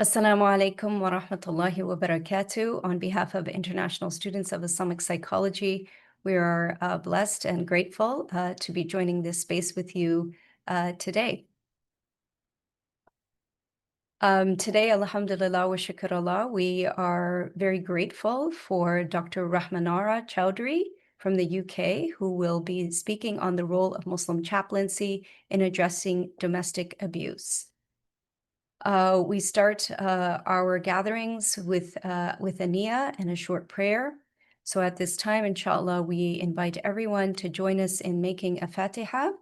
Assalamu alaikum wa rahmatullahi wa barakatuh. On behalf of International Students of Islamic Psychology, we are blessed and grateful to be joining this space with you today. Today, alhamdulillah wa shukrullah, we are very grateful for Dr. Rahmanara Chowdhury from the UK, who will be speaking on the role of Muslim chaplaincy in addressing domestic abuse. We start our gatherings with a niyyah and a short prayer. So at this time, inshallah, we invite everyone to join us in making a Fatiha.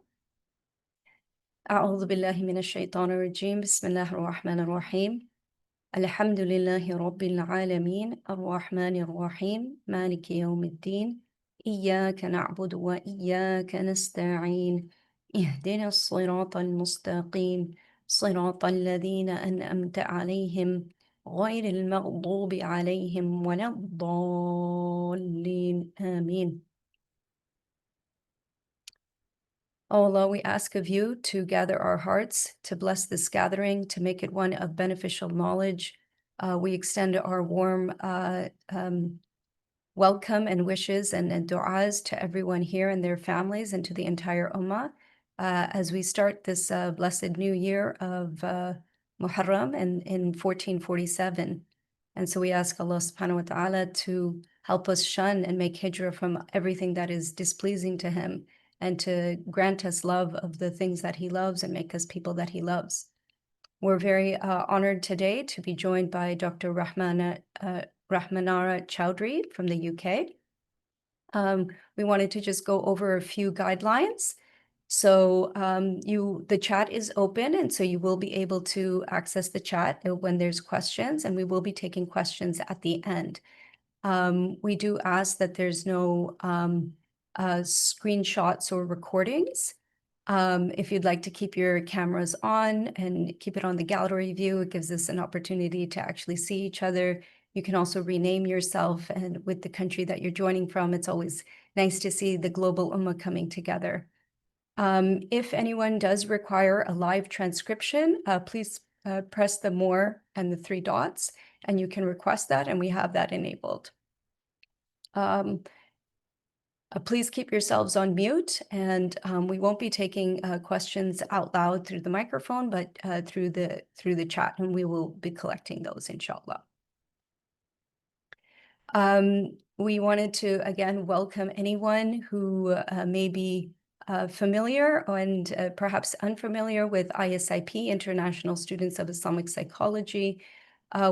أعوذ بالله من الشيطان الرجيم بسم الله الرحمن الرحيم الحمد لله رب العالمين الرحمن الرحيم مالك يوم الدين إياك نعبد وإياك نستعين اهدنا الصراط المستقيم صراط الذين أنعمت عليهم غير المغضوب عليهم ولا الضالين آمين. O Allah, we ask of you to gather our hearts, to bless this gathering, to make it one of beneficial knowledge. We extend our warm welcome and wishes and du'as to everyone here and their families and to the entire Ummah as we start this blessed new year of Muharram in 1447. And so we ask Allah subhanahu wa ta'ala to help us shun and make hijrah from everything that is displeasing to him, and to grant us love of the things that he loves and make us people that he loves. We're very honored today to be joined by Dr. Rahmanara Chowdhury from the UK. We wanted to just go over a few guidelines. So the chat is open, and so you will be able to access the chat when there's questions, and we will be taking questions at the end. We do ask that there's no screenshots or recordings. If you'd like to keep your cameras on and keep it on the gallery view, it gives us an opportunity to actually see each other. You can also rename yourself, and with the country that you're joining from, it's always nice to see the global ummah coming together. If anyone does require a live transcription, please press the more and the three dots, and you can request that, and we have that enabled. Please keep yourselves on mute, and we won't be taking questions out loud through the microphone, but through the chat, and we will be collecting those, inshallah. We wanted to, again, welcome anyone who may be familiar and perhaps unfamiliar with ISIP-International Students of Islamic Psychology.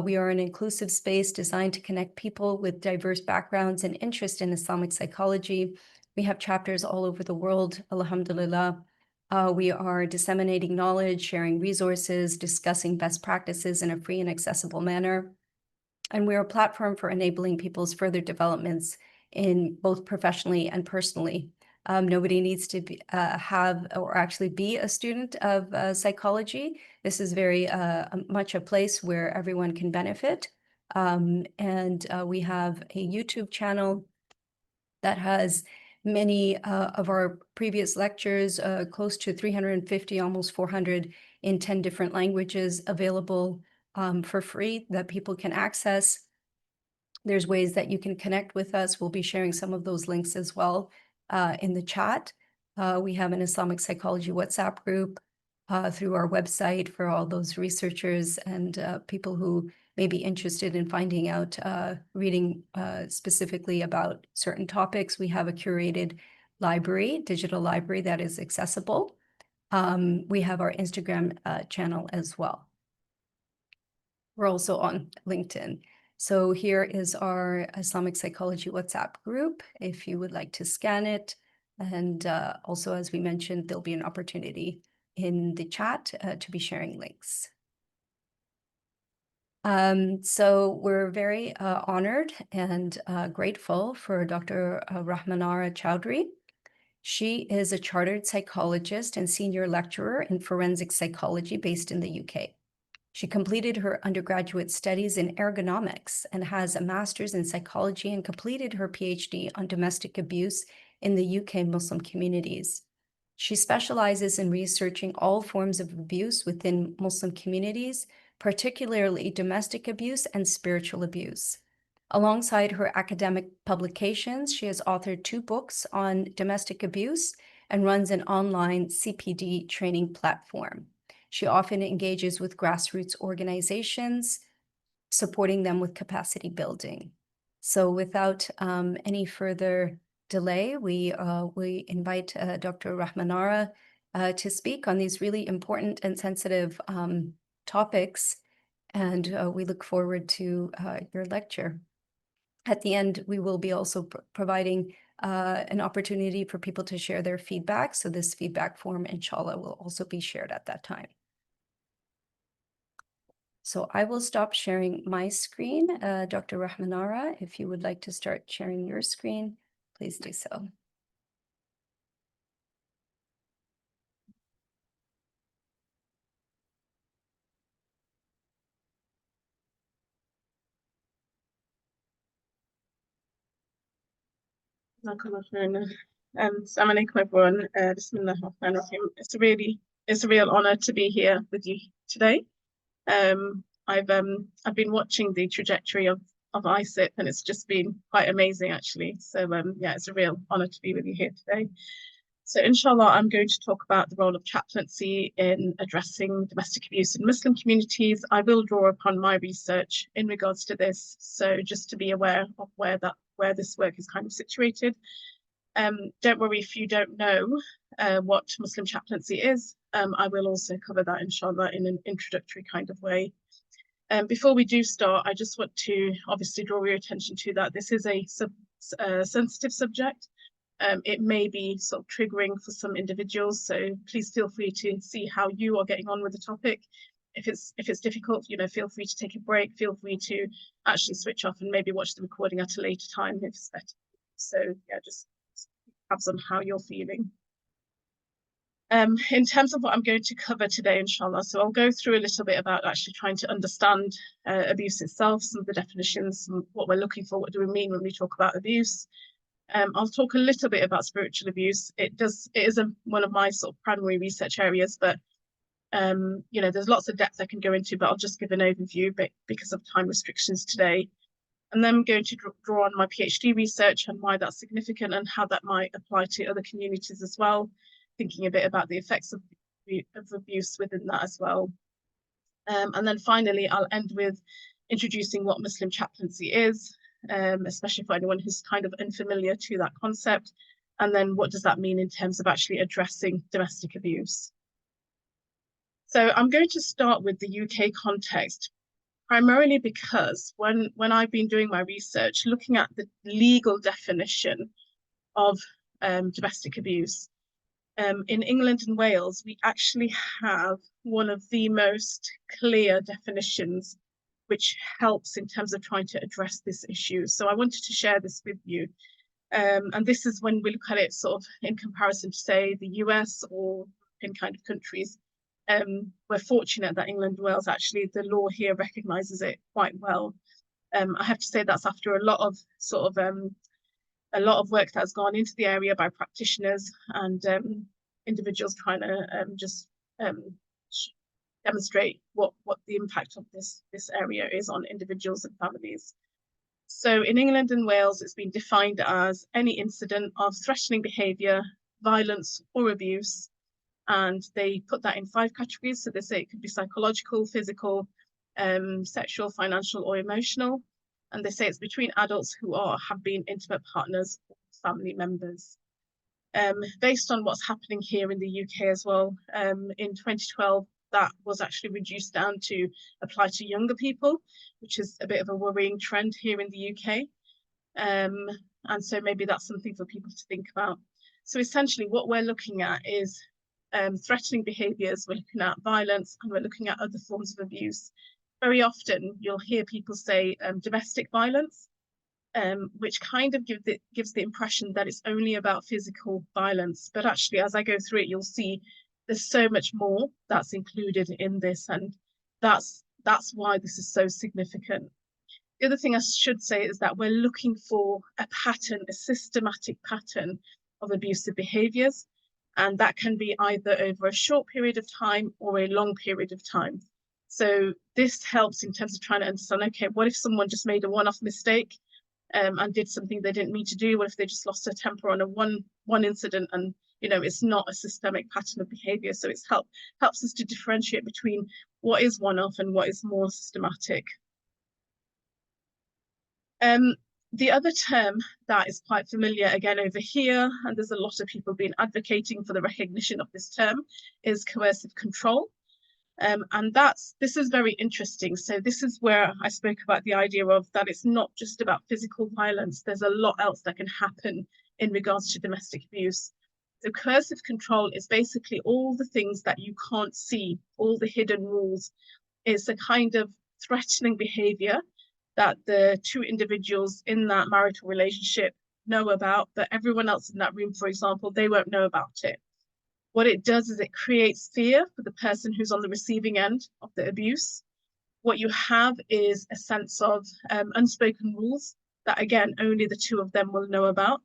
We are an inclusive space designed to connect people with diverse backgrounds and interest in Islamic psychology. We have chapters all over the world, alhamdulillah. We are disseminating knowledge, sharing resources, discussing best practices in a free and accessible manner. And we're a platform for enabling people's further developments in both professionally and personally. Nobody needs to have or actually be a student of psychology. This is very much a place where everyone can benefit. And we have a YouTube channel that has many of our previous lectures, close to 350, almost 400 in 10 different languages available for free that people can access. There's ways that you can connect with us. We'll be sharing some of those links as well in the chat. We have an Islamic Psychology WhatsApp group through our website for all those researchers and people who may be interested in finding out, reading specifically about certain topics. We have a curated library, digital library that is accessible. We have our Instagram channel as well. We're also on LinkedIn. So here is our Islamic Psychology WhatsApp group, if you would like to scan it. And also, as we mentioned, there'll be an opportunity in the chat to be sharing links. So we're very honored and grateful for Dr. Rahmanara Chowdhury. She is a chartered psychologist and senior lecturer in forensic psychology based in the UK. She completed her undergraduate studies in ergonomics and has a master's in psychology, and completed her PhD on domestic abuse in the UK Muslim communities. She specializes in researching all forms of abuse within Muslim communities particularly domestic abuse and spiritual abuse. Alongside her academic publications, she has authored 2 books on domestic abuse and runs an online CPD training platform. She often engages with grassroots organizations, supporting them with capacity building. So without any further delay, we invite Dr. Rahmanara to speak on these really important and sensitive topics, and we look forward to your lecture. At the end, we will be also providing an opportunity for people to share their feedback. So this feedback form, inshallah, will also be shared at that time. So I will stop sharing my screen. Dr. Rahmanara, if you would like to start sharing your screen, please do so. Assalamu alaikum, everyone. It's a real honor to be here with you today. I've been watching the trajectory of ISIP, and it's just been quite amazing, actually. So yeah, it's a real honor to be with you here today. So inshallah, I'm going to talk about the role of chaplaincy in addressing domestic abuse in Muslim communities. I will draw upon my research in regards to this, so just to be aware of where this work is kind of situated. Don't worry if you don't know what Muslim chaplaincy is. I will also cover that, inshallah, in an introductory kind of way. Before we do start, I just want to obviously draw your attention to that this is a sensitive subject. It may be sort of triggering for some individuals, so please feel free to see how you are getting on with the topic. If it's difficult, feel free to take a break. Feel free to actually switch off and maybe watch the recording at a later time if it's better. So yeah, just have some how you're feeling. In terms of what I'm going to cover today, inshallah, so I'll go through a little bit about actually trying to understand abuse itself, some of the definitions, what we're looking for, what do we mean when we talk about abuse. I'll talk a little bit about spiritual abuse. It is one of my sort of primary research areas, but there's lots of depth I can go into, but I'll just give an overview because of time restrictions today. And then I'm going to draw on my PhD research and why that's significant and how that might apply to other communities as well, thinking a bit about the effects of abuse within that as well. And then finally, I'll end with introducing what Muslim chaplaincy is, especially for anyone who's kind of unfamiliar to that concept. And then what does that mean in terms of actually addressing domestic abuse? So I'm going to start with the UK context, primarily because when I've been doing my research, looking at the legal definition of domestic abuse, in England and Wales, we actually have one of the most clear definitions, which helps in terms of trying to address this issue. So I wanted to share this with you. And this is when we look at it sort of in comparison to, say, the US or in kind of countries. We're fortunate that England and Wales, actually, the law here recognises it quite well. I have to say that's after a lot of work that has gone into the area by practitioners and individuals trying to demonstrate what the impact of this area is on individuals and families. So in England and Wales, it's been defined as any incident of threatening behaviour, violence or abuse. And they put that in 5 categories. So they say it could be psychological, physical, sexual, financial or emotional. And they say it's between adults who have been intimate partners or family members. Based on what's happening here in the UK as well, in 2012, that was actually reduced down to apply to younger people, which is a bit of a worrying trend here in the UK. And so maybe that's something for people to think about. So essentially what we're looking at is threatening behaviours, we're looking at violence, and we're looking at other forms of abuse. Very often you'll hear people say domestic violence, which kind of gives the impression that it's only about physical violence. But actually, as I go through it, you'll see there's so much more that's included in this, and that's why this is so significant. The other thing I should say is that we're looking for a pattern, a systematic pattern of abusive behaviours, and that can be either over a short period of time or a long period of time. So this helps in terms of trying to understand, okay, what if someone just made a one-off mistake and did something they didn't mean to do? What if they just lost their temper on a one incident, and it's not a systemic pattern of behavior? So it's helps us to differentiate between what is one-off and what is more systematic. The other term that is quite familiar again over here, and there's a lot of people been advocating for the recognition of this term, is coercive control. And this is very interesting. So this is where I spoke about the idea of that it's not just about physical violence. There's a lot else that can happen in regards to domestic abuse. So coercive control is basically all the things that you can't see, all the hidden rules. It's a kind of threatening behavior that the two individuals in that marital relationship know about, but everyone else in that room, for example, they won't know about it. What it does is it creates fear for the person who's on the receiving end of the abuse. What you have is a sense of unspoken rules that, again, only the two of them will know about.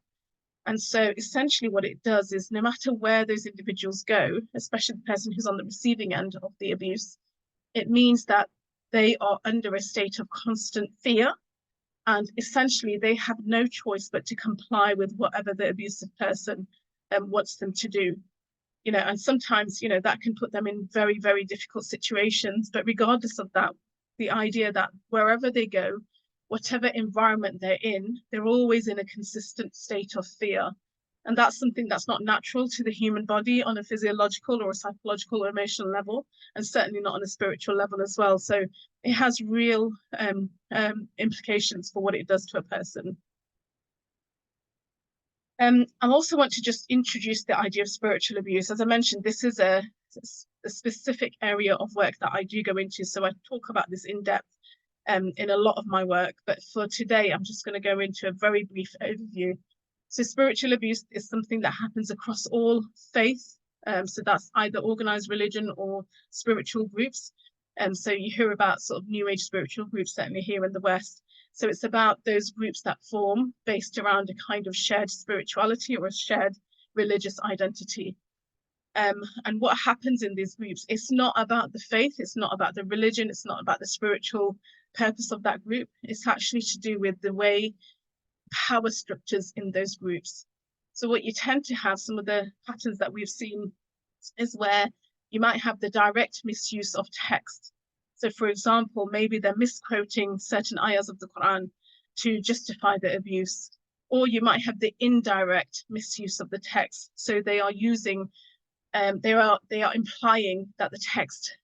And so essentially what it does is no matter where those individuals go, especially the person who's on the receiving end of the abuse, it means that they are under a state of constant fear, and essentially they have no choice but to comply with whatever the abusive person wants them to do. And sometimes, that can put them in very, very difficult situations. But regardless of that, the idea that wherever they go, whatever environment they're in, they're always in a consistent state of fear. And that's something that's not natural to the human body on a physiological or a psychological or emotional level, and certainly not on a spiritual level as well. So it has real implications for what it does to a person. I also want to just introduce the idea of spiritual abuse. As I mentioned, this is a specific area of work that I do go into. So I talk about this in depth in a lot of my work. But for today, I'm just going to go into a very brief overview. So spiritual abuse is something that happens across all faiths. So that's either organized religion or spiritual groups. So you hear about sort of New Age spiritual groups, certainly here in the West. So it's about those groups that form based around a kind of shared spirituality or a shared religious identity. And what happens in these groups, it's not about the faith, it's not about the religion, it's not about the spiritual purpose of that group. It's actually to do with the way power structures in those groups. So what you tend to have, some of the patterns that we've seen, is where you might have the direct misuse of text. So for example, maybe they're misquoting certain ayahs of the Quran to justify the abuse, or you might have the indirect misuse of the text. So they are using, they are implying that the text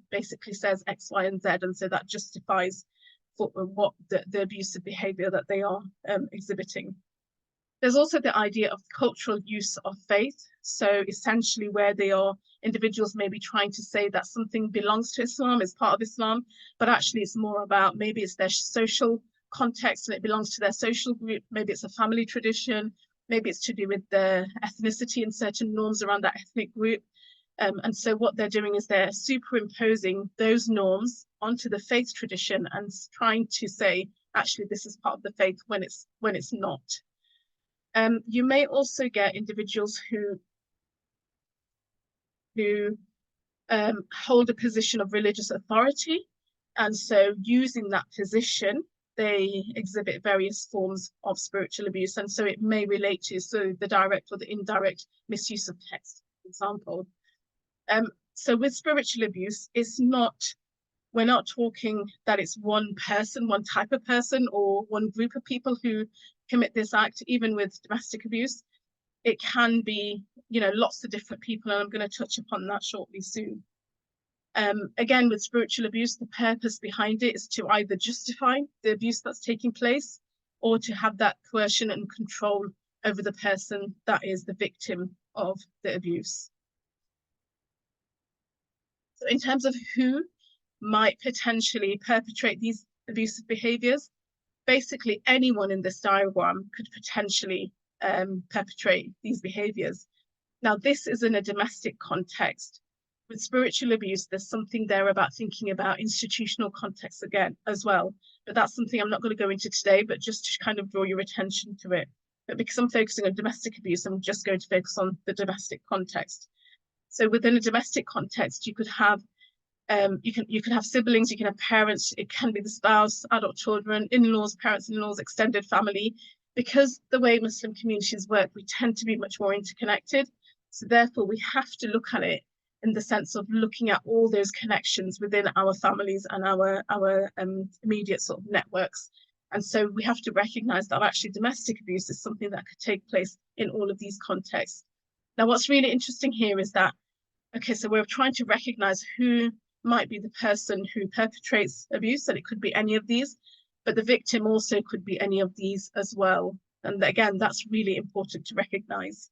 basically says X, Y, and Z, and so that justifies what the abusive behavior that they are exhibiting. There's also the idea of cultural use of faith. So essentially where they are, individuals may be trying to say that something belongs to Islam, is part of Islam, but actually it's more about, maybe it's their social context and it belongs to their social group, maybe it's a family tradition, maybe it's to do with their ethnicity and certain norms around that ethnic group. And so what they're doing is they're superimposing those norms onto the faith tradition and trying to say, actually, this is part of the faith when it's not. You may also get individuals who hold a position of religious authority, and so using that position, they exhibit various forms of spiritual abuse, and so it may relate to the direct or the indirect misuse of text, for example. So with spiritual abuse, we're not talking that it's one person, one type of person, or one group of people who commit this act. Even with domestic abuse, it can be, lots of different people, and I'm going to touch upon that shortly soon. Again, with spiritual abuse, the purpose behind it is to either justify the abuse that's taking place, or to have that coercion and control over the person that is the victim of the abuse. So in terms of who might potentially perpetrate these abusive behaviors, basically anyone in this diagram could potentially perpetrate these behaviors. Now, this is in a domestic context. With spiritual abuse, there's something there about thinking about institutional context again as well. But that's something I'm not going to go into today, but just to kind of draw your attention to it. But because I'm focusing on domestic abuse, I'm just going to focus on the domestic context. So within a domestic context, you could have You can have siblings, you can have parents, it can be the spouse, adult children, in-laws, parents, in-laws, extended family. Because the way Muslim communities work, we tend to be much more interconnected. So therefore, we have to look at it in the sense of looking at all those connections within our families and our immediate sort of networks. And so we have to recognize that actually domestic abuse is something that could take place in all of these contexts. Now, what's really interesting here is that, okay, so we're trying to recognize who might be the person who perpetrates abuse, and it could be any of these, but the victim also could be any of these as well. And again, that's really important to recognize.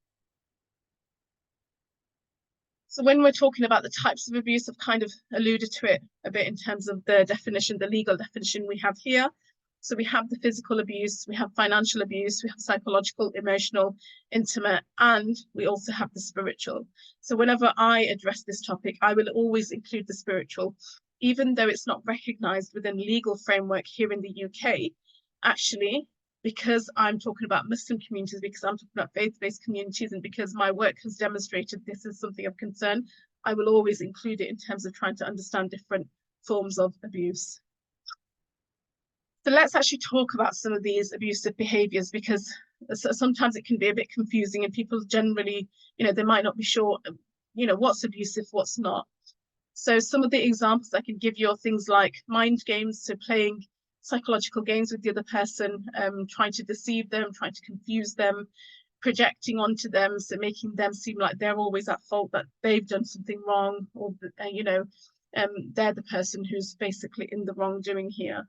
So when we're talking about the types of abuse, I've kind of alluded to it a bit in terms of the definition, the legal definition we have here. So we have the physical abuse, we have financial abuse, we have psychological, emotional, intimate, and we also have the spiritual. So whenever I address this topic, I will always include the spiritual, even though it's not recognized within legal framework here in the UK. Actually, because I'm talking about Muslim communities, because I'm talking about faith-based communities, and because my work has demonstrated this is something of concern, I will always include it in terms of trying to understand different forms of abuse. So let's actually talk about some of these abusive behaviors, because sometimes it can be a bit confusing and people generally, they might not be sure, what's abusive, what's not. So some of the examples I can give you are things like mind games, so playing psychological games with the other person, trying to deceive them, trying to confuse them, projecting onto them, so making them seem like they're always at fault, that they've done something wrong, or they're the person who's basically in the wrongdoing here.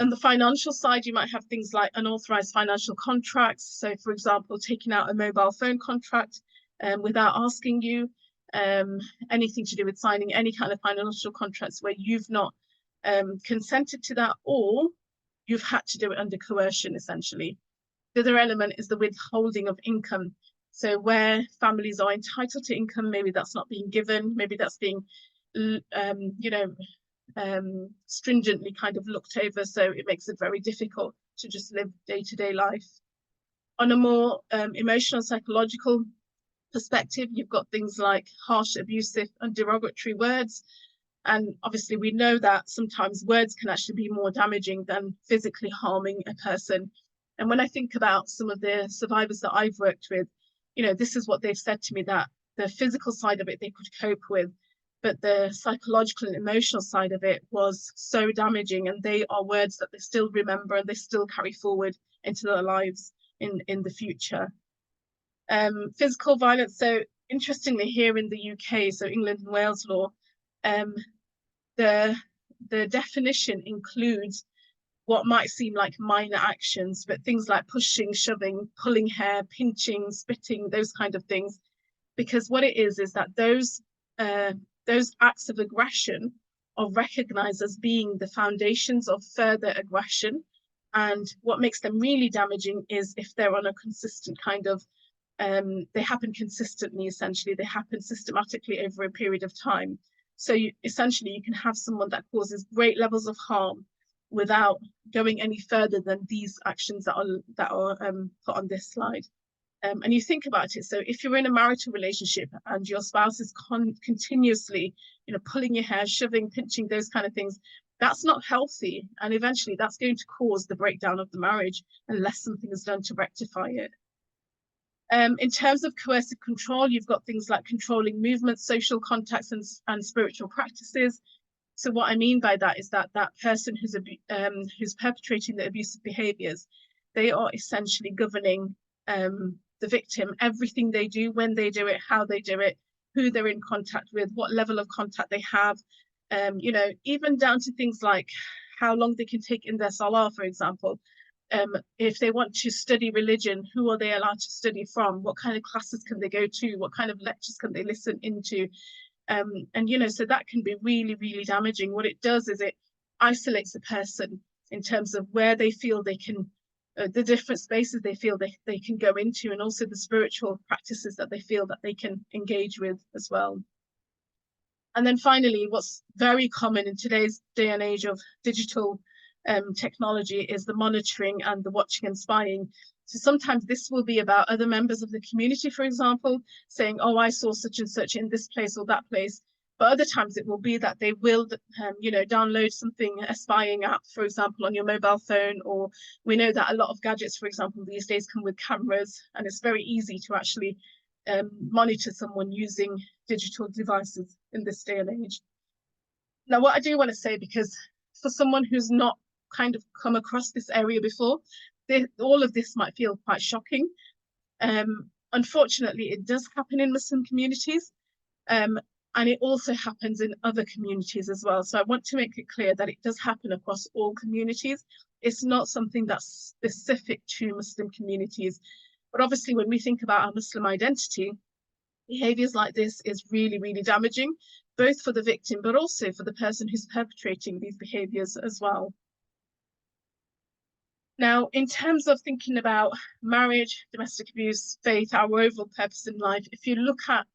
On the financial side, you might have things like unauthorized financial contracts. So, for example, taking out a mobile phone contract without asking you, anything to do with signing any kind of financial contracts where you've not consented to that, or you've had to do it under coercion, essentially. The other element is the withholding of income. So where families are entitled to income, maybe that's not being given, maybe that's being stringently kind of looked over, so it makes it very difficult to just live day-to-day life. On a more emotional, psychological perspective, you've got things like harsh, abusive, and derogatory words. And obviously we know that sometimes words can actually be more damaging than physically harming a person. And when I think about some of the survivors that I've worked with, this is what they've said to me, that the physical side of it they could cope with, but the psychological and emotional side of it was so damaging, and they are words that they still remember and they still carry forward into their lives in the future. Physical violence. So interestingly, here in the UK, so England and Wales law, the definition includes what might seem like minor actions, but things like pushing, shoving, pulling hair, pinching, spitting, those kind of things. Because what it is that those acts of aggression are recognized as being the foundations of further aggression. And what makes them really damaging is if they're on a consistent kind of, they happen consistently, essentially, they happen systematically over a period of time. So essentially you can have someone that causes great levels of harm without going any further than these actions that are put on this slide. And you think about it, so if you're in a marital relationship and your spouse is continuously, pulling your hair, shoving, pinching, those kind of things, that's not healthy. And eventually that's going to cause the breakdown of the marriage unless something is done to rectify it. In terms of coercive control, you've got things like controlling movements, social contacts, and spiritual practices. So what I mean by that is that person who's perpetrating the abusive behaviors, they are essentially governing the victim, everything they do, when they do it, how they do it, who they're in contact with, what level of contact they have, even down to things like how long they can take in their salah, for example. If they want to study religion, who are they allowed to study from? What kind of classes can they go to? What kind of lectures can they listen into? So that can be really, really damaging. What it does is it isolates a person in terms of where they feel they can, the different spaces they feel they can go into, and also the spiritual practices that they feel that they can engage with as well. And then finally, what's very common in today's day and age of digital technology is the monitoring and the watching and spying. So sometimes this will be about other members of the community, for example, saying, oh, I saw such and such in this place or that place. But other times it will be that they will, you know, download something, a spying app, for example, on your mobile phone, or we know that a lot of gadgets, for example, these days come with cameras, and it's very easy to actually monitor someone using digital devices in this day and age. Now, what I do want to say, because for someone who's not kind of come across this area before, all of this might feel quite shocking. Unfortunately, it does happen in Muslim communities. And it also happens in other communities as well. So I want to make it clear that it does happen across all communities. It's not something that's specific to Muslim communities. But obviously, when we think about our Muslim identity, behaviors like this is really, really damaging, both for the victim, but also for the person who's perpetrating these behaviors as well. Now, in terms of thinking about marriage, domestic abuse, faith, our overall purpose in life, if you look at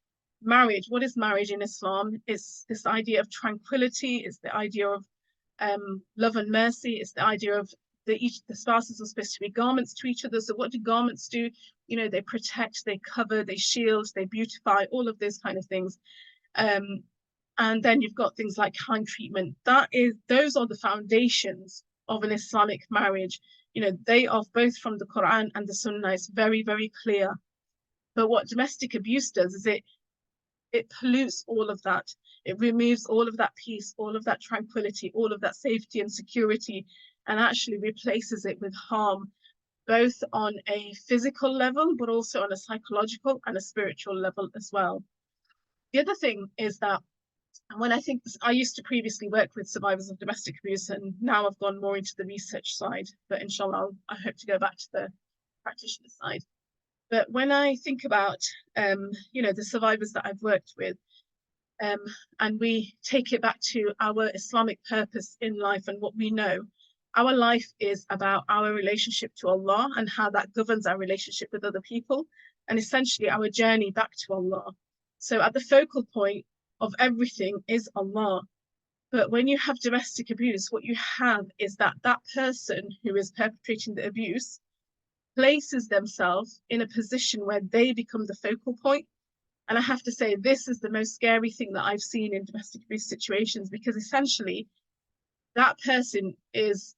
marriage, what is marriage in Islam? It's this idea of tranquility, it's the idea of love and mercy, it's the idea of the spouses are supposed to be garments to each other. So what do garments do? You know, they protect, they cover, they shield, they beautify, all of those kind of things. And then you've got things like kind treatment. Those are the foundations of an Islamic marriage. You know, they are both from the Quran and the Sunnah. It's very, very clear. But what domestic abuse does is it pollutes all of that. It removes all of that peace, all of that tranquility, all of that safety and security, and actually replaces it with harm, both on a physical level, but also on a psychological and a spiritual level as well. The other thing is that when I used to previously work with survivors of domestic abuse, and now I've gone more into the research side, but inshallah, I hope to go back to the practitioner side. But when I think about, you know, the survivors that I've worked with, and we take it back to our Islamic purpose in life and what we know, our life is about our relationship to Allah and how that governs our relationship with other people, and essentially our journey back to Allah. So at the focal point of everything is Allah. But when you have domestic abuse, what you have is that person who is perpetrating the abuse places themselves in a position where they become the focal point. And I have to say, this is the most scary thing that I've seen in domestic abuse situations, because essentially that person is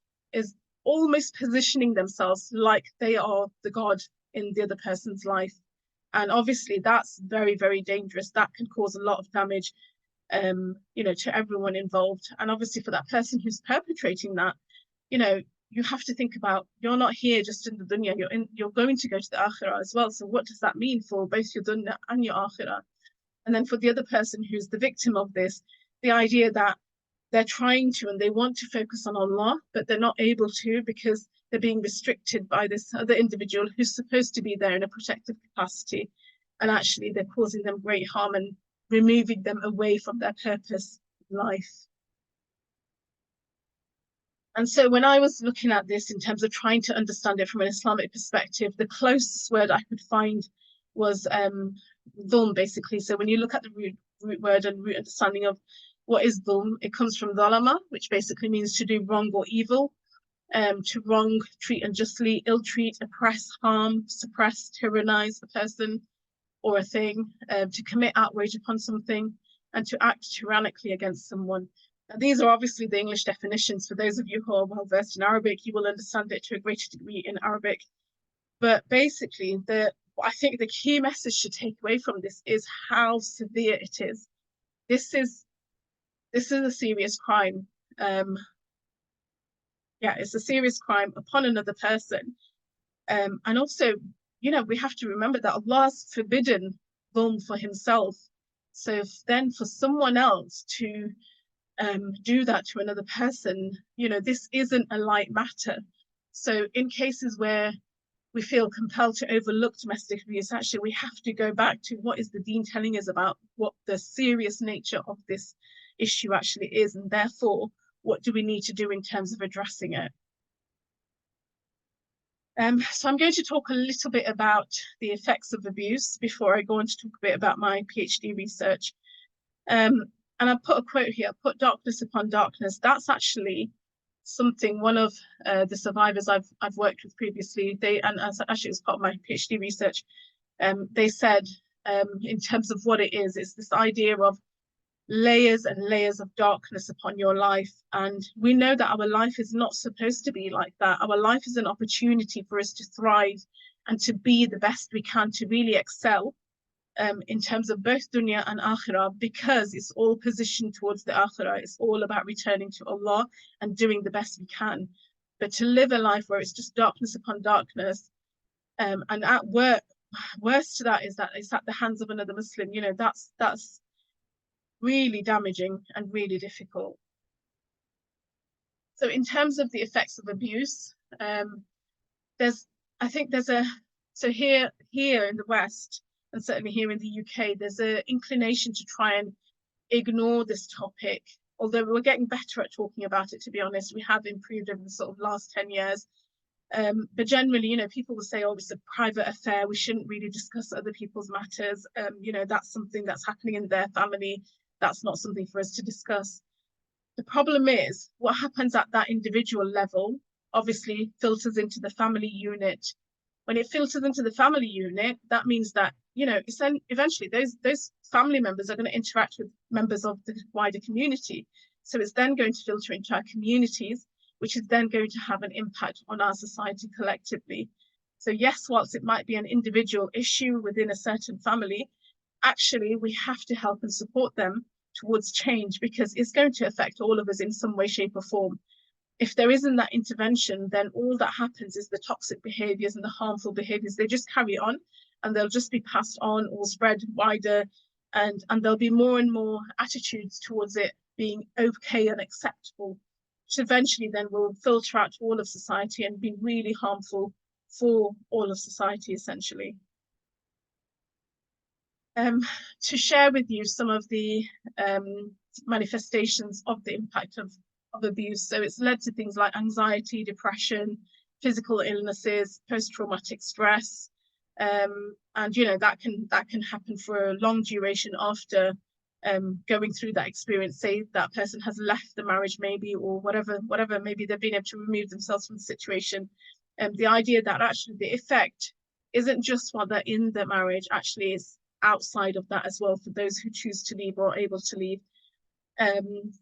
almost positioning themselves like they are the God in the other person's life. And obviously that's very, very dangerous. That can cause a lot of damage, you know, to everyone involved. And obviously for that person who's perpetrating that, you know, you have to think about, you're not here just in the dunya, you're going to go to the akhirah as well. So what does that mean for both your dunya and your akhirah? And then for the other person who's the victim of this, the idea that they're trying to and they want to focus on Allah, but they're not able to because they're being restricted by this other individual who's supposed to be there in a protective capacity. And actually they're causing them great harm and removing them away from their purpose in life. And so when I was looking at this in terms of trying to understand it from an Islamic perspective, the closest word I could find was dhulm, basically. So when you look at the root word and root understanding of what is dhulm, it comes from dhalama, which basically means to do wrong or evil, to wrong, treat unjustly, ill-treat, oppress, harm, suppress, tyrannize a person or a thing, to commit outrage upon something, and to act tyrannically against someone. Now, these are obviously the English definitions. For those of you who are well versed in Arabic, you will understand it to a greater degree in Arabic. But basically, I think the key message to take away from this is how severe it is. This is a serious crime. Yeah, it's a serious crime upon another person. And also, you know, we have to remember that Allah has forbidden dhulm for himself. So then for someone else to do that to another person, you know, this isn't a light matter. So in cases where we feel compelled to overlook domestic abuse, actually we have to go back to what is the Deen telling us about what the serious nature of this issue actually is, and therefore what do we need to do in terms of addressing it. So I'm going to talk a little bit about the effects of abuse before I go on to talk a bit about my PhD research. And I put a quote here, put darkness upon darkness. That's actually something one of the survivors I've worked with previously, and actually as part of my PhD research, they said in terms of what it is, it's this idea of layers and layers of darkness upon your life. And we know that our life is not supposed to be like that. Our life is an opportunity for us to thrive and to be the best we can, to really excel in terms of both dunya and akhirah, because it's all positioned towards the akhirah. It's all about returning to Allah and doing the best we can. But to live a life where it's just darkness upon darkness, and at work, worse to that is that it's at the hands of another Muslim, you know, that's really damaging and really difficult. So in terms of the effects of abuse, so here in the West, and certainly here in the UK, there's an inclination to try and ignore this topic, although we're getting better at talking about it, to be honest. We have improved over the sort of last 10 years. But generally, you know, people will say, oh, it's a private affair, we shouldn't really discuss other people's matters. You know, that's something that's happening in their family. That's not something for us to discuss. The problem is what happens at that individual level obviously filters into the family unit. When it filters into the family unit, that means that, you know, eventually those family members are going to interact with members of the wider community. So it's then going to filter into our communities, which is then going to have an impact on our society collectively. So yes, whilst it might be an individual issue within a certain family, actually we have to help and support them towards change, because it's going to affect all of us in some way, shape or form. If there isn't that intervention, then all that happens is the toxic behaviors and the harmful behaviors, they just carry on and they'll just be passed on or spread wider, and there'll be more and more attitudes towards it being okay and acceptable, which eventually then will filter out to all of society and be really harmful for all of society, essentially. To share with you some of the manifestations of the impact of abuse. So it's led to things like anxiety, depression, physical illnesses, post-traumatic stress. And, you know, that can happen for a long duration after going through that experience. Say that person has left the marriage maybe, or whatever, maybe they've been able to remove themselves from the situation. The idea that actually the effect isn't just while they're in the marriage, actually is outside of that as well, for those who choose to leave or are able to leave.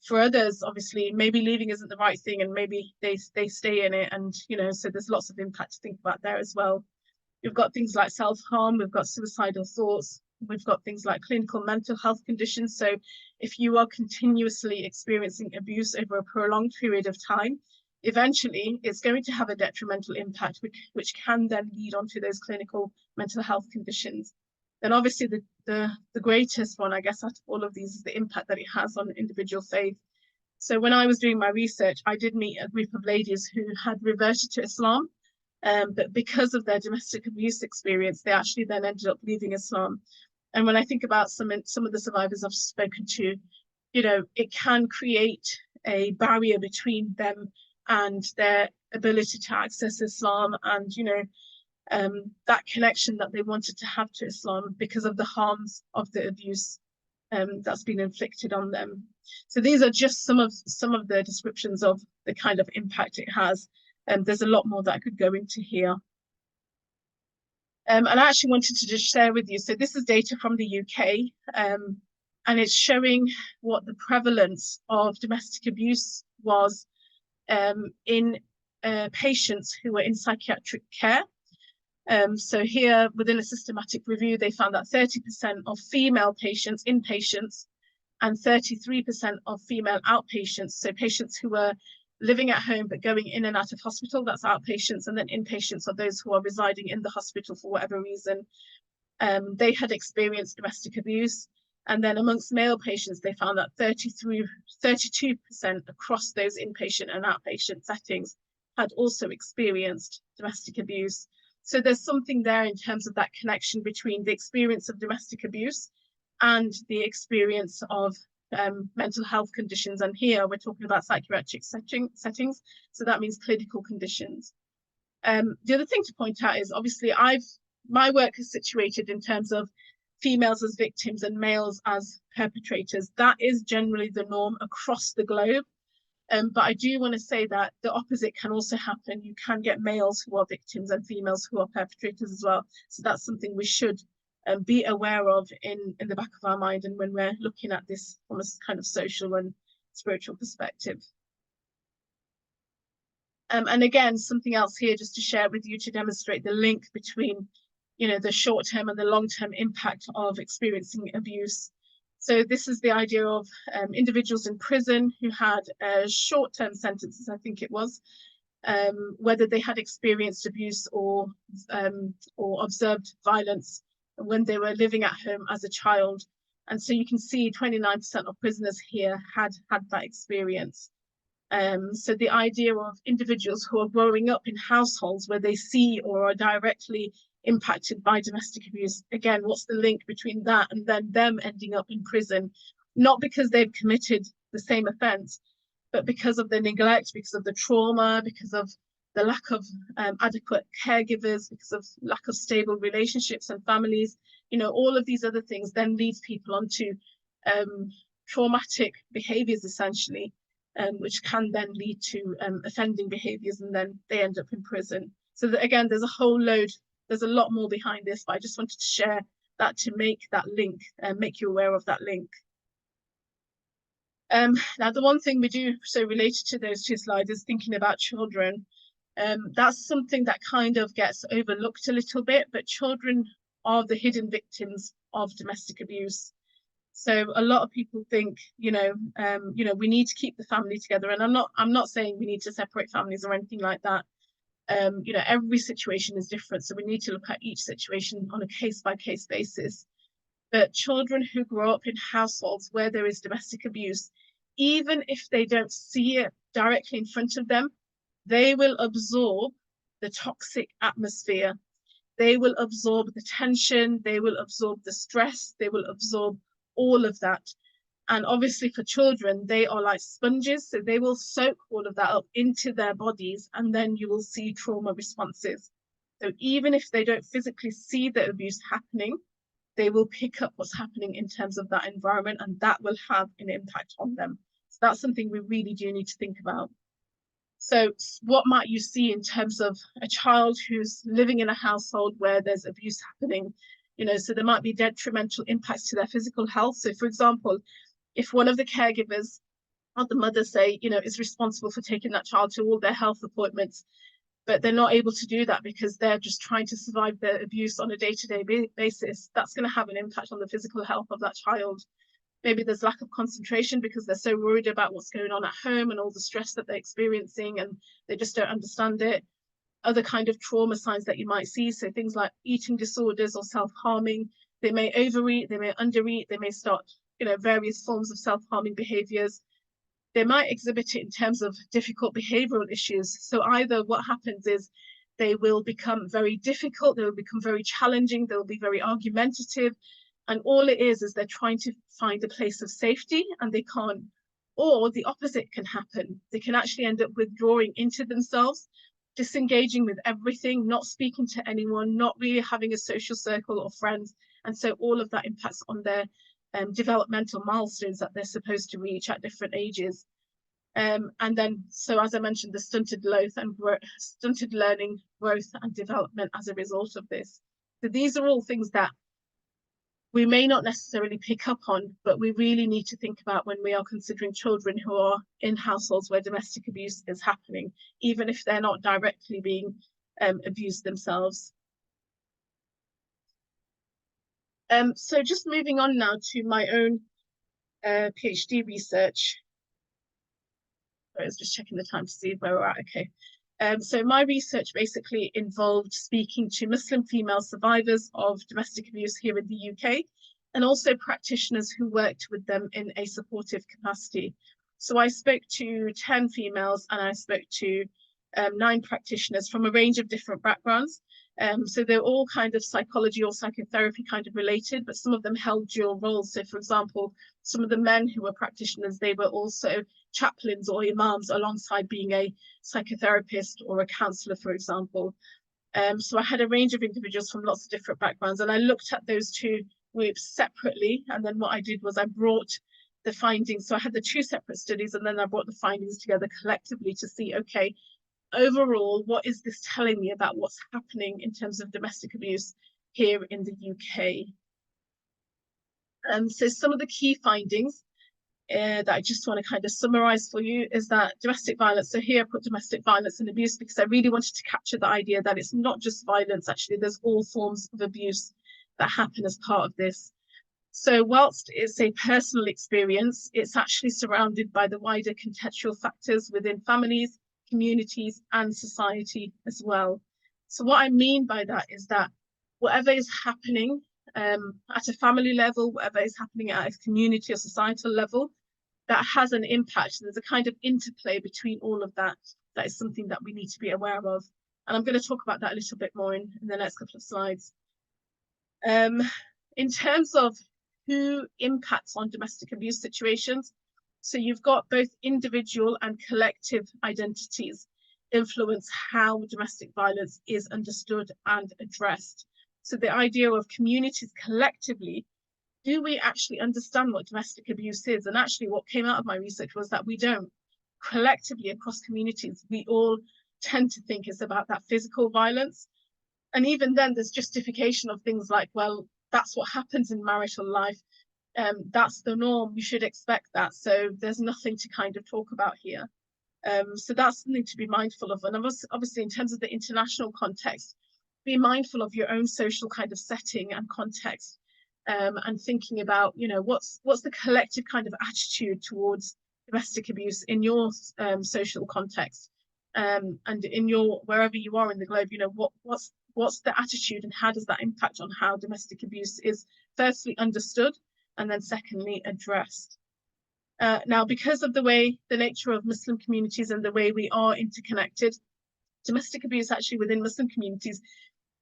For others, obviously, maybe leaving isn't the right thing and maybe they stay in it, and, you know, so there's lots of impact to think about there as well. We've got things like self-harm, we've got suicidal thoughts, we've got things like clinical mental health conditions. So if you are continuously experiencing abuse over a prolonged period of time, eventually it's going to have a detrimental impact, which can then lead on to those clinical mental health conditions. Then obviously the greatest one, I guess, out of all of these is the impact that it has on individual faith. So when I was doing my research, I did meet a group of ladies who had reverted to Islam, but because of their domestic abuse experience, they actually then ended up leaving Islam. And when I think about some of the survivors I've spoken to, you know, it can create a barrier between them and their ability to access Islam, and, you know, that connection that they wanted to have to Islam because of the harms of the abuse that's been inflicted on them. So these are just some of the descriptions of the kind of impact it has. And there's a lot more that I could go into here. And I actually wanted to just share with you, so this is data from the UK, and it's showing what the prevalence of domestic abuse was in patients who were in psychiatric care. So here, within a systematic review, they found that 30% of female patients, inpatients, and 33% of female outpatients, so patients who were living at home but going in and out of hospital, that's outpatients, and then inpatients are those who are residing in the hospital for whatever reason, they had experienced domestic abuse. And then amongst male patients, they found that 32% across those inpatient and outpatient settings had also experienced domestic abuse. So there's something there in terms of that connection between the experience of domestic abuse and the experience of mental health conditions. And here we're talking about psychiatric settings. So that means clinical conditions. The other thing to point out is obviously my work is situated in terms of females as victims and males as perpetrators. That is generally the norm across the globe. But I do want to say that the opposite can also happen. You can get males who are victims and females who are perpetrators as well. So that's something we should be aware of in the back of our mind, and when we're looking at this from a kind of social and spiritual perspective. And again, something else here just to share with you to demonstrate the link between, you know, the short-term and the long-term impact of experiencing abuse. So this is the idea of individuals in prison who had short-term sentences, I think it was, whether they had experienced abuse or observed violence when they were living at home as a child. And so you can see 29% of prisoners here had that experience. So the idea of individuals who are growing up in households where they see or are directly impacted by domestic abuse, again, what's the link between that and then them ending up in prison, not because they've committed the same offence, but because of the neglect, because of the trauma, because of the lack of adequate caregivers, because of lack of stable relationships and families, you know, all of these other things then leads people onto traumatic behaviours, essentially, which can then lead to offending behaviours, and then they end up in prison. So that, again, there's a lot more behind this, but I just wanted to share that to make that link and make you aware of that link. Now, the one thing we do, so related to those two slides, is thinking about children. That's something that kind of gets overlooked a little bit, but children are the hidden victims of domestic abuse. So a lot of people think, you know, we need to keep the family together, and I'm not saying we need to separate families or anything like that. You know, every situation is different, so we need to look at each situation on a case-by-case basis. But children who grow up in households where there is domestic abuse, even if they don't see it directly in front of them, they will absorb the toxic atmosphere. They will absorb the tension, they will absorb the stress, they will absorb all of that. And obviously for children, they are like sponges, so they will soak all of that up into their bodies, and then you will see trauma responses. So even if they don't physically see the abuse happening, they will pick up what's happening in terms of that environment, and that will have an impact on them. So that's something we really do need to think about. So what might you see in terms of a child who's living in a household where there's abuse happening? You know, so there might be detrimental impacts to their physical health. So for example, if one of the caregivers or the mother, say, you know, is responsible for taking that child to all their health appointments, but they're not able to do that because they're just trying to survive the abuse on a day-to-day basis, that's going to have an impact on the physical health of that child. Maybe there's lack of concentration because they're so worried about what's going on at home and all the stress that they're experiencing, and they just don't understand it. Other kind of trauma signs that you might see, so things like eating disorders or self-harming. They may overeat, they may undereat, they may start, you know, various forms of self-harming behaviors. They might exhibit it in terms of difficult behavioral issues. So either what happens is they will become very difficult, they will become very challenging, they will be very argumentative, and all it is they're trying to find a place of safety and they can't. Or the opposite can happen. They can actually end up withdrawing into themselves, disengaging with everything, not speaking to anyone, not really having a social circle or friends. And so all of that impacts on their developmental milestones that they're supposed to reach at different ages. And then, so as I mentioned, the stunted learning, growth and development as a result of this. So these are all things that we may not necessarily pick up on, but we really need to think about when we are considering children who are in households where domestic abuse is happening, even if they're not directly being abused themselves. So just moving on now to my own PhD research. I was just checking the time to see where we're at. Okay. So my research basically involved speaking to Muslim female survivors of domestic abuse here in the UK, and also practitioners who worked with them in a supportive capacity. So I spoke to 10 females and I spoke to 9 practitioners from a range of different backgrounds. So they're all kind of psychology or psychotherapy kind of related, but some of them held dual roles. So for example, some of the men who were practitioners, they were also chaplains or imams alongside being a psychotherapist or a counsellor, for example. So I had a range of individuals from lots of different backgrounds, and I looked at those two groups separately. And then what I did was I brought the findings. So I had the 2 separate studies, and then I brought the findings together collectively to see, okay, overall, what is this telling me about what's happening in terms of domestic abuse? here in the UK. So some of the key findings that I just want to kind of summarize for you is that domestic violence, so here I put domestic violence and abuse because I really wanted to capture the idea that it's not just violence, actually there's all forms of abuse that happen as part of this. So whilst it's a personal experience, it's actually surrounded by the wider contextual factors within families, communities, and society as well. So what I mean by that is that whatever is happening at a family level, whatever is happening at a community or societal level, that has an impact. There's a kind of interplay between all of that. That is something that we need to be aware of. And I'm going to talk about that a little bit more in the next couple of slides. In terms of who impacts on domestic abuse situations, so you've got both individual and collective identities influence how domestic violence is understood and addressed. So the idea of communities collectively, do we actually understand what domestic abuse is? And actually what came out of my research was that we don't. Collectively across communities, we all tend to think it's about that physical violence. And even then there's justification of things like, well, that's what happens in marital life. That's the norm, you should expect that. So there's nothing to kind of talk about here. So that's something to be mindful of. And obviously in terms of the international context, be mindful of your own social kind of setting and context, and thinking about, you know, what's the collective kind of attitude towards domestic abuse in your social context, and in your, wherever you are in the globe, you know, what's the attitude and how does that impact on how domestic abuse is firstly understood and then secondly addressed. Now, because of the nature of Muslim communities and the way we are interconnected, domestic abuse actually within Muslim communities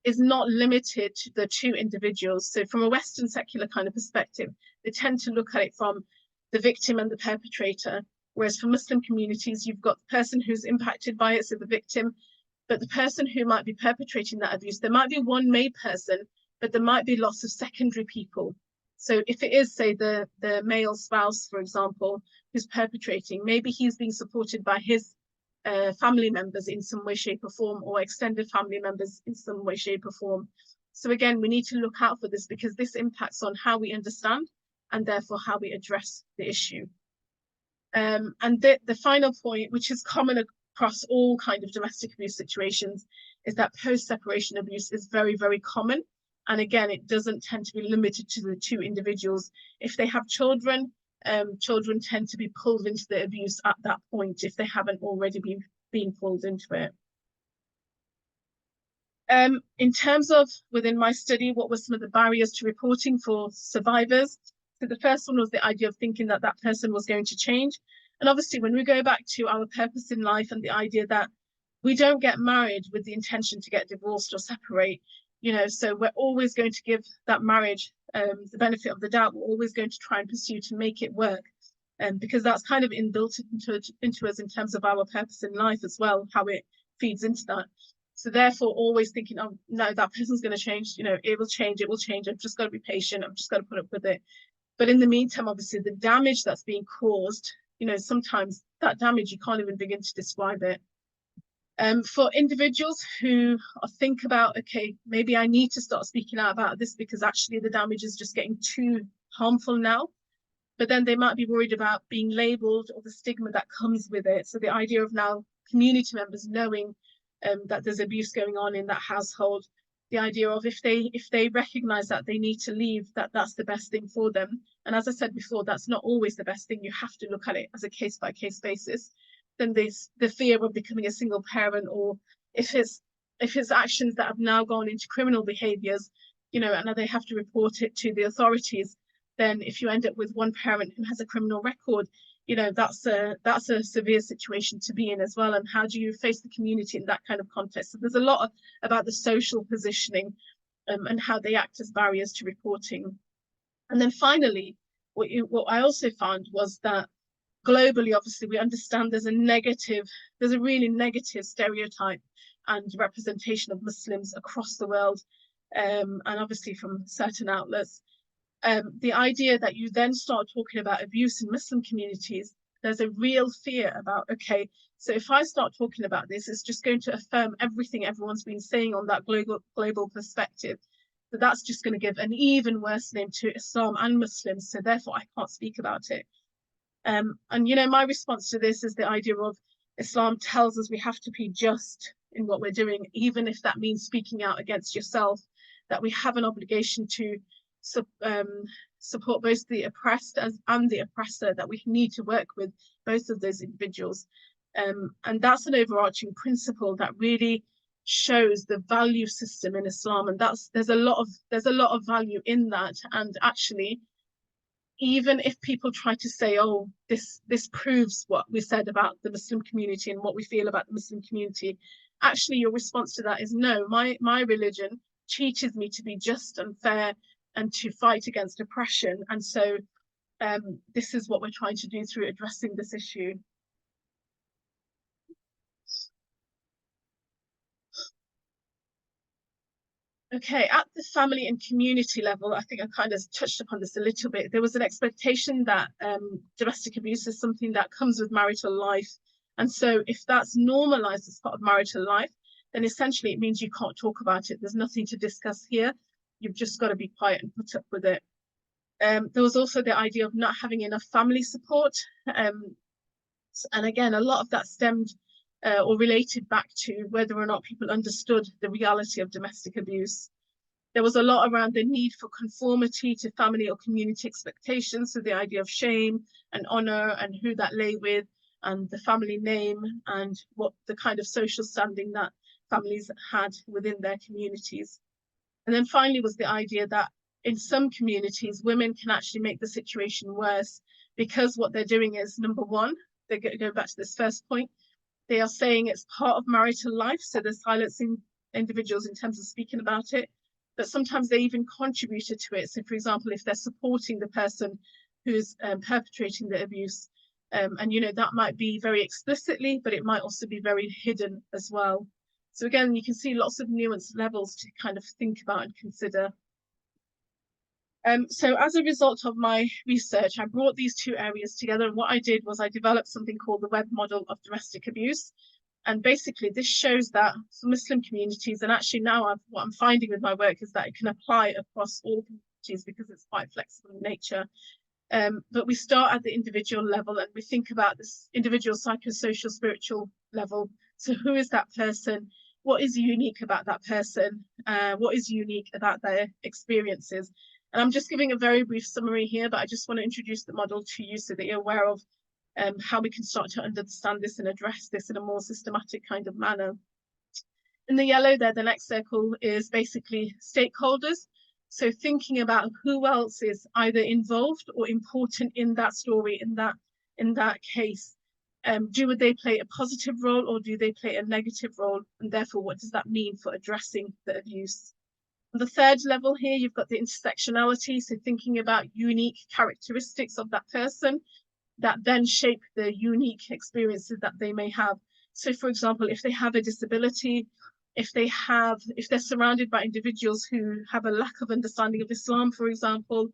is not limited to the two individuals. So from a Western secular kind of perspective, they tend to look at it from the victim and the perpetrator. Whereas for Muslim communities, you've got the person who's impacted by it, so the victim, but the person who might be perpetrating that abuse, there might be one main person, but there might be lots of secondary people. So if it is, say, the male spouse, for example, who's perpetrating, maybe he's being supported by his family members in some way, shape or form, or extended family members in some way, shape or form. So again, we need to look out for this because this impacts on how we understand and therefore how we address the issue. And the final point, which is common across all kind of domestic abuse situations, is that post-separation abuse is very, very common. And again, it doesn't tend to be limited to the two individuals. If they have children, children tend to be pulled into the abuse at that point if they haven't already been pulled into it. In terms of within my study, what were some of the barriers to reporting for survivors? So the first one was the idea of thinking that that person was going to change. And obviously, when we go back to our purpose in life and the idea that we don't get married with the intention to get divorced or separate, you know, so we're always going to give that marriage the benefit of the doubt. We're always going to try and pursue to make it work, because that's kind of inbuilt into us in terms of our purpose in life as well, how it feeds into that. So therefore, always thinking, oh no, that person's going to change. You know, it will change. It will change. I've just got to be patient. I've just got to put up with it. But in the meantime, obviously, the damage that's being caused, you know, sometimes that damage you can't even begin to describe it. For individuals who think about, okay, maybe I need to start speaking out about this because actually the damage is just getting too harmful now, but then they might be worried about being labelled or the stigma that comes with it. So the idea of now community members knowing that there's abuse going on in that household, the idea of if they recognise that they need to leave, that's the best thing for them. And as I said before, that's not always the best thing. You have to look at it as a case-by-case basis. Then there's the fear of becoming a single parent, or if it's actions that have now gone into criminal behaviours, you know, and they have to report it to the authorities, then if you end up with one parent who has a criminal record, you know, that's a severe situation to be in as well. And how do you face the community in that kind of context? So there's a lot about the social positioning and how they act as barriers to reporting. And then finally, what I also found was that globally, obviously, we understand there's a really negative stereotype and representation of Muslims across the world, and obviously from certain outlets. The idea that you then start talking about abuse in Muslim communities, there's a real fear about, okay, so if I start talking about this, it's just going to affirm everything everyone's been saying on that global perspective. So that's just going to give an even worse name to Islam and Muslims. So therefore, I can't speak about it. And, you know, my response to this is the idea of Islam tells us we have to be just in what we're doing, even if that means speaking out against yourself, that we have an obligation to support both the oppressed and the oppressor, that we need to work with both of those individuals. And that's an overarching principle that really shows the value system in Islam, and there's a lot of value in that. And actually, even if people try to say, oh, this proves what we said about the Muslim community and what we feel about the Muslim community, actually your response to that is no, my religion teaches me to be just and fair and to fight against oppression. And so this is what we're trying to do through addressing this issue. Okay, at the family and community level, I think I kind of touched upon this a little bit. There was an expectation that domestic abuse is something that comes with marital life. And so if that's normalized as part of marital life, then essentially it means you can't talk about it. There's nothing to discuss here. You've just got to be quiet and put up with it. There was also the idea of not having enough family support. And again, a lot of that stemmed or related back to whether or not people understood the reality of domestic abuse. There was a lot around the need for conformity to family or community expectations, so the idea of shame and honor and who that lay with, and the family name, and what the kind of social standing that families had within their communities. And then finally was the idea that in some communities, women can actually make the situation worse, because what they're doing is, number one, they're going to go back to this first point, they are saying it's part of marital life, so they're silencing individuals in terms of speaking about it, but sometimes they even contributed to it. So for example, if they're supporting the person who's perpetrating the abuse, and you know, that might be very explicitly, but it might also be very hidden as well. So again, you can see lots of nuanced levels to kind of think about and consider. So as a result of my research, I brought these two areas together, and what I did was I developed something called the web model of domestic abuse. And basically this shows that for Muslim communities, and actually now what I'm finding with my work is that it can apply across all communities because it's quite flexible in nature. But we start at the individual level and we think about this individual psychosocial spiritual level. So who is that person? What is unique about that person? What is unique about their experiences? And I'm just giving a very brief summary here, but I just want to introduce the model to you so that you're aware of how we can start to understand this and address this in a more systematic kind of manner. In the yellow there, the next circle is basically stakeholders. So thinking about who else is either involved or important in that story, in that case. Do they play a positive role or do they play a negative role? And therefore, what does that mean for addressing the abuse? On the third level here, you've got the intersectionality. So thinking about unique characteristics of that person that then shape the unique experiences that they may have. So for example, if they have a disability, if they're surrounded by individuals who have a lack of understanding of Islam, for example,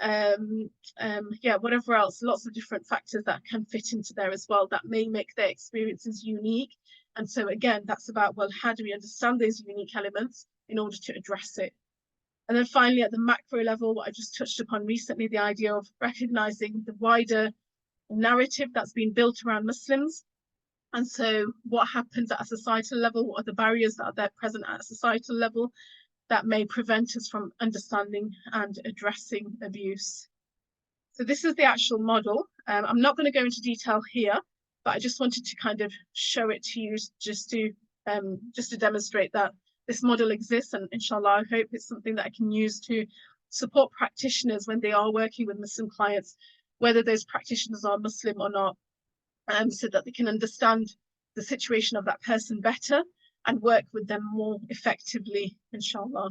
yeah, whatever else, lots of different factors that can fit into there as well that may make their experiences unique. And so again, that's about, well, how do we understand those unique elements in order to address it? And then finally, at the macro level, what I just touched upon recently, the idea of recognizing the wider narrative that's been built around Muslims. And so what happens at a societal level? What are the barriers that are there present at a societal level that may prevent us from understanding and addressing abuse? So this is the actual model. I'm not going to go into detail here, but I just wanted to kind of show it to you just to demonstrate that this model exists, and inshallah, I hope it's something that I can use to support practitioners when they are working with Muslim clients, whether those practitioners are Muslim or not, so that they can understand the situation of that person better and work with them more effectively, inshallah.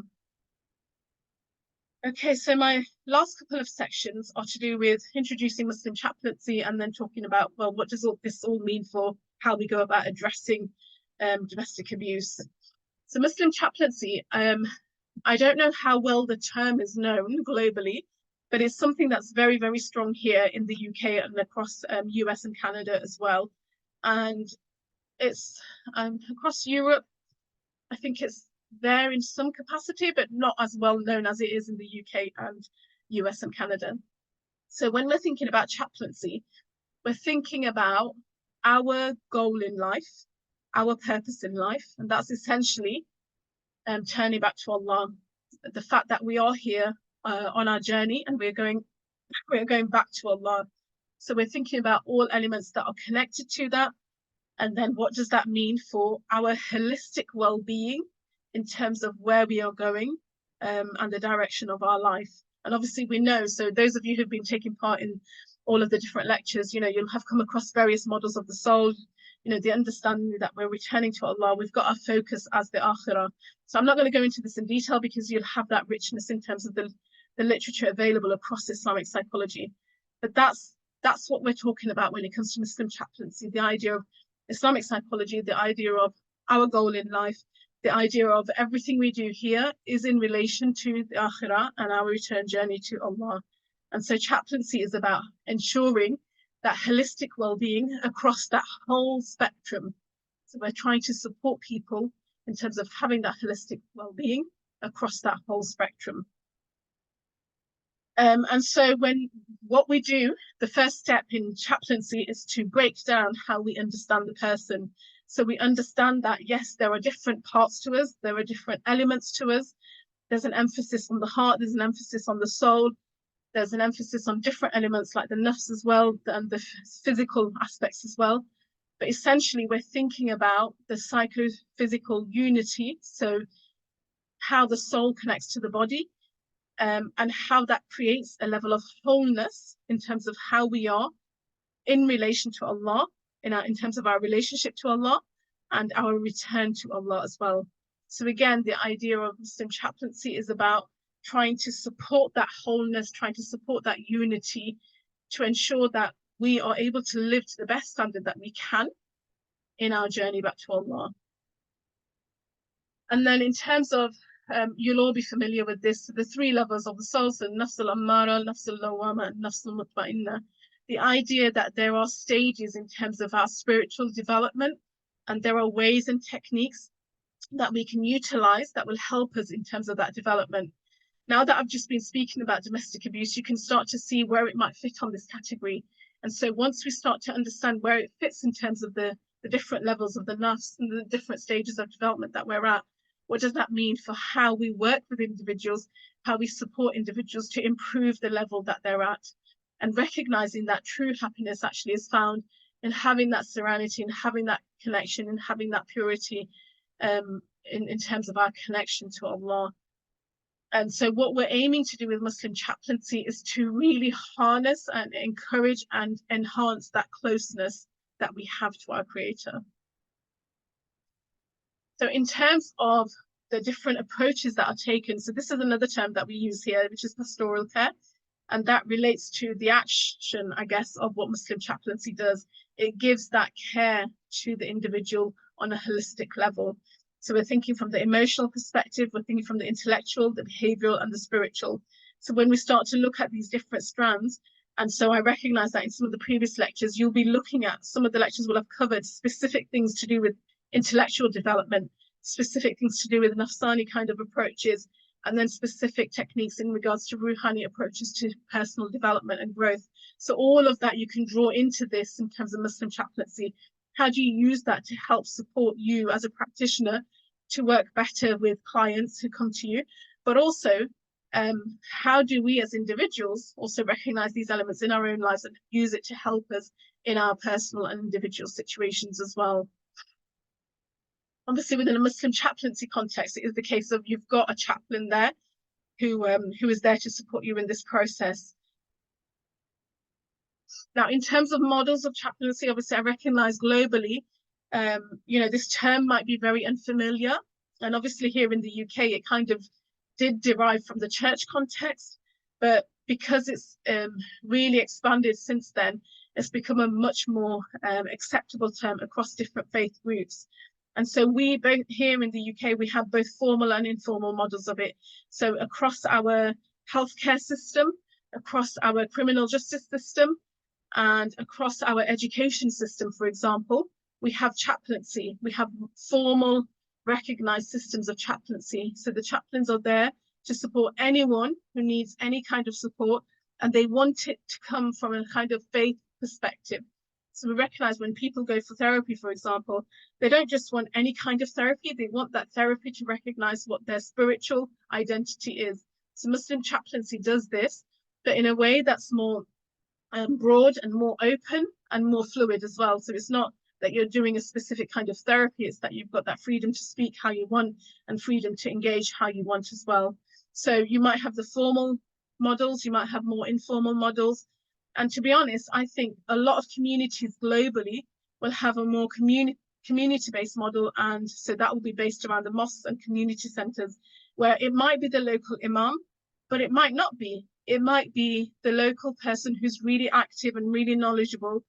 Okay, so my last couple of sections are to do with introducing Muslim chaplaincy and then talking about, well, what does this all mean for how we go about addressing domestic abuse? So Muslim chaplaincy, I don't know how well the term is known globally, but it's something that's very, very strong here in the UK and across US and Canada as well. And it's across Europe, I think it's there in some capacity, but not as well known as it is in the UK and US and Canada. So when we're thinking about chaplaincy, we're thinking about our goal in life, our purpose in life, and that's essentially turning back to Allah. The fact that we are here on our journey and we're going back to Allah. So we're thinking about all elements that are connected to that. And then what does that mean for our holistic well-being in terms of where we are going and the direction of our life? And obviously we know, so those of you who've been taking part in all of the different lectures, you'll have come across various models of the soul, the understanding that we're returning to Allah. We've got our focus as the akhirah. So I'm not going to go into this in detail because you'll have that richness in terms of the literature available across Islamic psychology. But that's what we're talking about when it comes to Muslim chaplaincy, the idea of Islamic psychology, the idea of our goal in life, the idea of everything we do here is in relation to the akhirah and our return journey to Allah. And so chaplaincy is about ensuring that holistic well-being across that whole spectrum. So we're trying to support people in terms of having that holistic well-being across that whole spectrum. And so what we do, the first step in chaplaincy is to break down how we understand the person. So we understand that, yes, there are different parts to us, there are different elements to us. There's an emphasis on the heart, there's an emphasis on the soul, there's an emphasis on different elements like the nafs as well, and the physical aspects as well. But essentially, we're thinking about the psychophysical unity, so how the soul connects to the body, and how that creates a level of wholeness in terms of how we are in relation to Allah, in terms of our relationship to Allah and our return to Allah as well. So again, the idea of Muslim chaplaincy is about trying to support that wholeness, trying to support that unity to ensure that we are able to live to the best standard that we can in our journey back to Allah. And then in terms of, you'll all be familiar with this, the three levels of the soul, so nafs al-ammara, nafs al-lawwama, and nafs al-mutma'inna. The idea that there are stages in terms of our spiritual development, and there are ways and techniques that we can utilize that will help us in terms of that development. Now that I've just been speaking about domestic abuse, you can start to see where it might fit on this category. And so once we start to understand where it fits in terms of the different levels of the nafs and the different stages of development that we're at, what does that mean for how we work with individuals, how we support individuals to improve the level that they're at, and recognizing that true happiness actually is found in having that serenity and having that connection and having that purity in terms of our connection to Allah. And so what we're aiming to do with Muslim chaplaincy is to really harness and encourage and enhance that closeness that we have to our Creator. So in terms of the different approaches that are taken, so this is another term that we use here, which is pastoral care. And that relates to the action, I guess, of what Muslim chaplaincy does. It gives that care to the individual on a holistic level. So we're thinking from the emotional perspective, we're thinking from the intellectual, the behavioral, and the spiritual. So when we start to look at these different strands, and so I recognize that in some of the previous lectures, you'll be looking at, some of the lectures will have covered specific things to do with intellectual development, specific things to do with nafsani kind of approaches, and then specific techniques in regards to ruhani approaches to personal development and growth. So all of that you can draw into this in terms of Muslim chaplaincy. How do you use that to help support you as a practitioner to work better with clients who come to you? But also, how do we as individuals also recognize these elements in our own lives and use it to help us in our personal and individual situations as well? Obviously, within a Muslim chaplaincy context, it is the case of you've got a chaplain there who is there to support you in this process. Now, in terms of models of chaplaincy, obviously, I recognize globally, this term might be very unfamiliar. And obviously here in the UK, it kind of did derive from the church context, but because it's really expanded since then, it's become a much more acceptable term across different faith groups. And so we both here in the UK, we have both formal and informal models of it. So across our healthcare system, across our criminal justice system, and across our education system, for example, we have chaplaincy. We have formal recognized systems of chaplaincy. So the chaplains are there to support anyone who needs any kind of support, and they want it to come from a kind of faith perspective. So we recognize when people go for therapy, for example, they don't just want any kind of therapy, they want that therapy to recognize what their spiritual identity is. So Muslim chaplaincy does this, but in a way that's more broad and more open and more fluid as well. So it's not that you're doing a specific kind of therapy, it's that you've got that freedom to speak how you want and freedom to engage how you want as well. So you might have the formal models, you might have more informal models. And to be honest, I think a lot of communities globally will have a more community-based model. And so that will be based around the mosques and community centers, where it might be the local imam, but it might not be. It might be the local person who's really active and really knowledgeable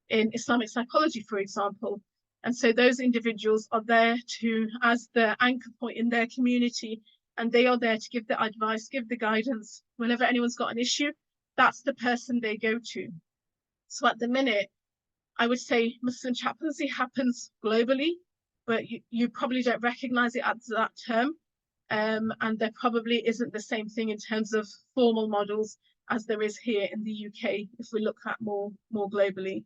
in Islamic psychology, for example. And so those individuals are there to, as the anchor point in their community, and they are there to give the advice, give the guidance. Whenever anyone's got an issue, that's the person they go to. So at the minute, I would say Muslim chaplaincy happens globally, but you probably don't recognize it as that term. And there probably isn't the same thing in terms of formal models as there is here in the UK, if we look at more globally.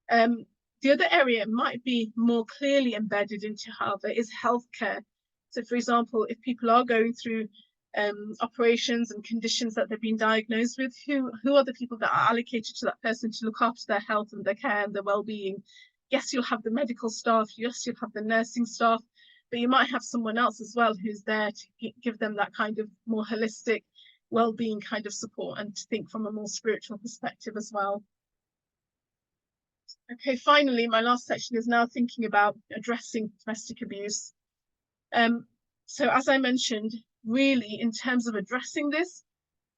The other area might be more clearly embedded into however is healthcare. So for example, if people are going through operations and conditions that they've been diagnosed with, who are the people that are allocated to that person to look after their health and their care and their well-being? Yes, you'll have the medical staff, yes, you'll have the nursing staff, but you might have someone else as well who's there to give them that kind of more holistic well-being kind of support and to think from a more spiritual perspective as well. Okay, finally, my last section is now thinking about addressing domestic abuse. So as I mentioned, really in terms of addressing this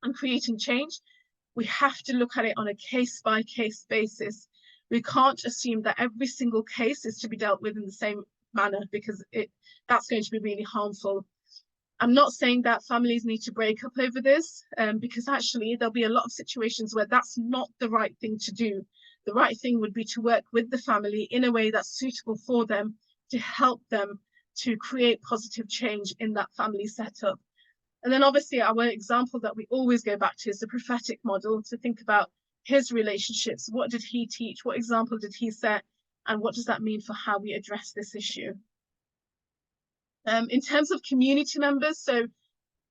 and creating change, we have to look at it on a case-by-case basis. We can't assume that every single case is to be dealt with in the same manner, because that's going to be really harmful. I'm not saying that families need to break up over this, because actually there'll be a lot of situations where that's not the right thing to do. The right thing would be to work with the family in a way that's suitable for them, to help them to create positive change in that family setup. And then obviously our example that we always go back to is the prophetic model, to think about his relationships. What did he teach? What example did he set? And what does that mean for how we address this issue? In terms of community members, so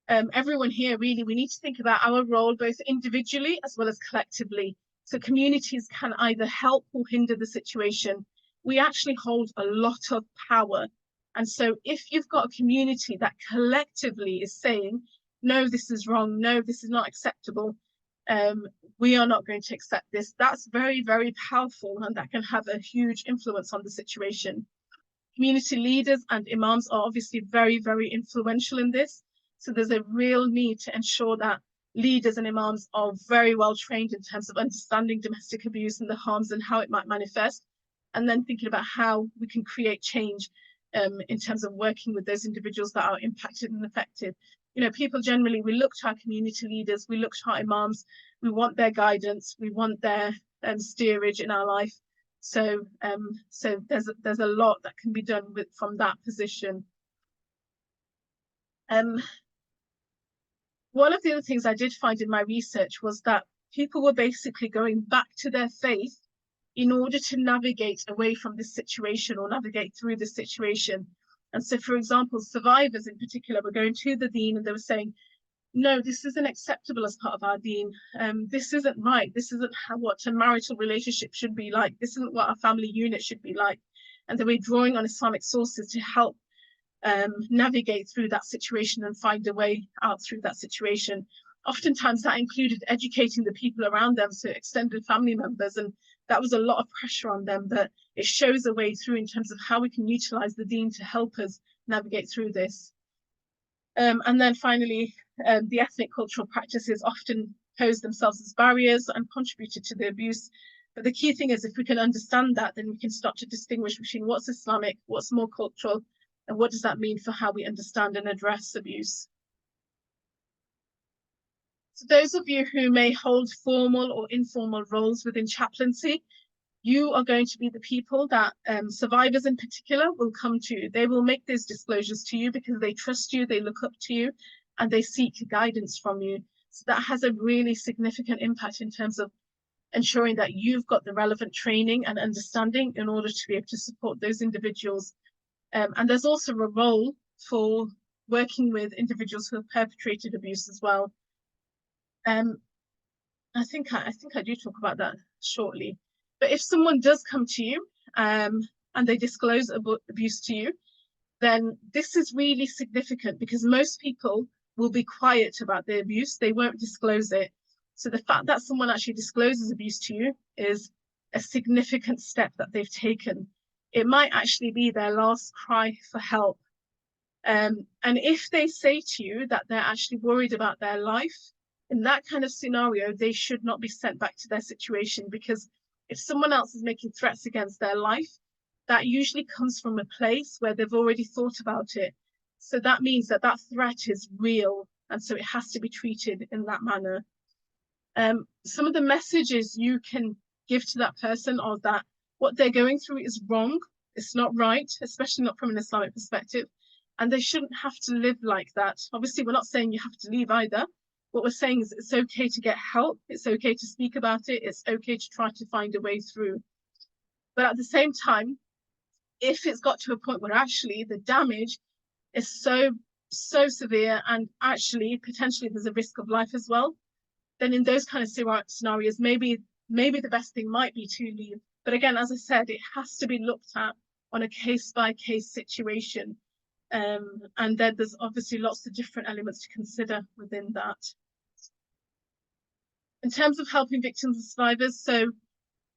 everyone here, really, we need to think about our role both individually as well as collectively. So communities can either help or hinder the situation. We actually hold a lot of power. And so if you've got a community that collectively is saying, no, this is wrong, no, this is not acceptable, we are not going to accept this, that's very, very powerful, and that can have a huge influence on the situation. Community leaders and imams are obviously very, very influential in this. So there's a real need to ensure that leaders and imams are very well trained in terms of understanding domestic abuse and the harms and how it might manifest, and then thinking about how we can create change in terms of working with those individuals that are impacted and affected. You know, people generally, we look to our community leaders, we look to our imams, we want their guidance, we want their steerage in our life. So there's a lot that can be done from that position. One of the other things I did find in my research was that people were basically going back to their faith in order to navigate away from this situation or navigate through this situation. And so, for example, survivors in particular were going to the deen and they were saying, no, this isn't acceptable as part of our deen. This isn't right. This isn't what a marital relationship should be like. This isn't what our family unit should be like. And they were drawing on Islamic sources to help navigate through that situation and find a way out through that situation. Oftentimes that included educating the people around them, so extended family members, and that was a lot of pressure on them, but it shows a way through in terms of how we can utilize the deen to help us navigate through this. And then finally, the ethnic cultural practices often pose themselves as barriers and contributed to the abuse. But the key thing is, if we can understand that, then we can start to distinguish between what's Islamic, what's more cultural, and what does that mean for how we understand and address abuse. So those of you who may hold formal or informal roles within chaplaincy, you are going to be the people that survivors in particular will come to. They will make those disclosures to you because they trust you, they look up to you, and they seek guidance from you. So that has a really significant impact in terms of ensuring that you've got the relevant training and understanding in order to be able to support those individuals. And there's also a role for working with individuals who have perpetrated abuse as well. I think I do talk about that shortly. But if someone does come to you and they disclose abuse to you, then this is really significant because most people will be quiet about the abuse. They won't disclose it. So the fact that someone actually discloses abuse to you is a significant step that they've taken. It might actually be their last cry for help. And if they say to you that they're actually worried about their life, in that kind of scenario, they should not be sent back to their situation, because if someone else is making threats against their life, that usually comes from a place where they've already thought about it. So that means that that threat is real, and so it has to be treated in that manner. Some of the messages you can give to that person are that what they're going through is wrong. It's not right, especially not from an Islamic perspective, and they shouldn't have to live like that. Obviously, we're not saying you have to leave either. What we're saying is it's okay to get help. It's okay to speak about it. It's okay to try to find a way through. But at the same time, if it's got to a point where actually the damage is so severe and actually potentially there's a risk of life as well, then in those kind of scenarios, maybe the best thing might be to leave. But again, as I said, it has to be looked at on a case-by-case situation. And then there's obviously lots of different elements to consider within that. In terms of helping victims and survivors, so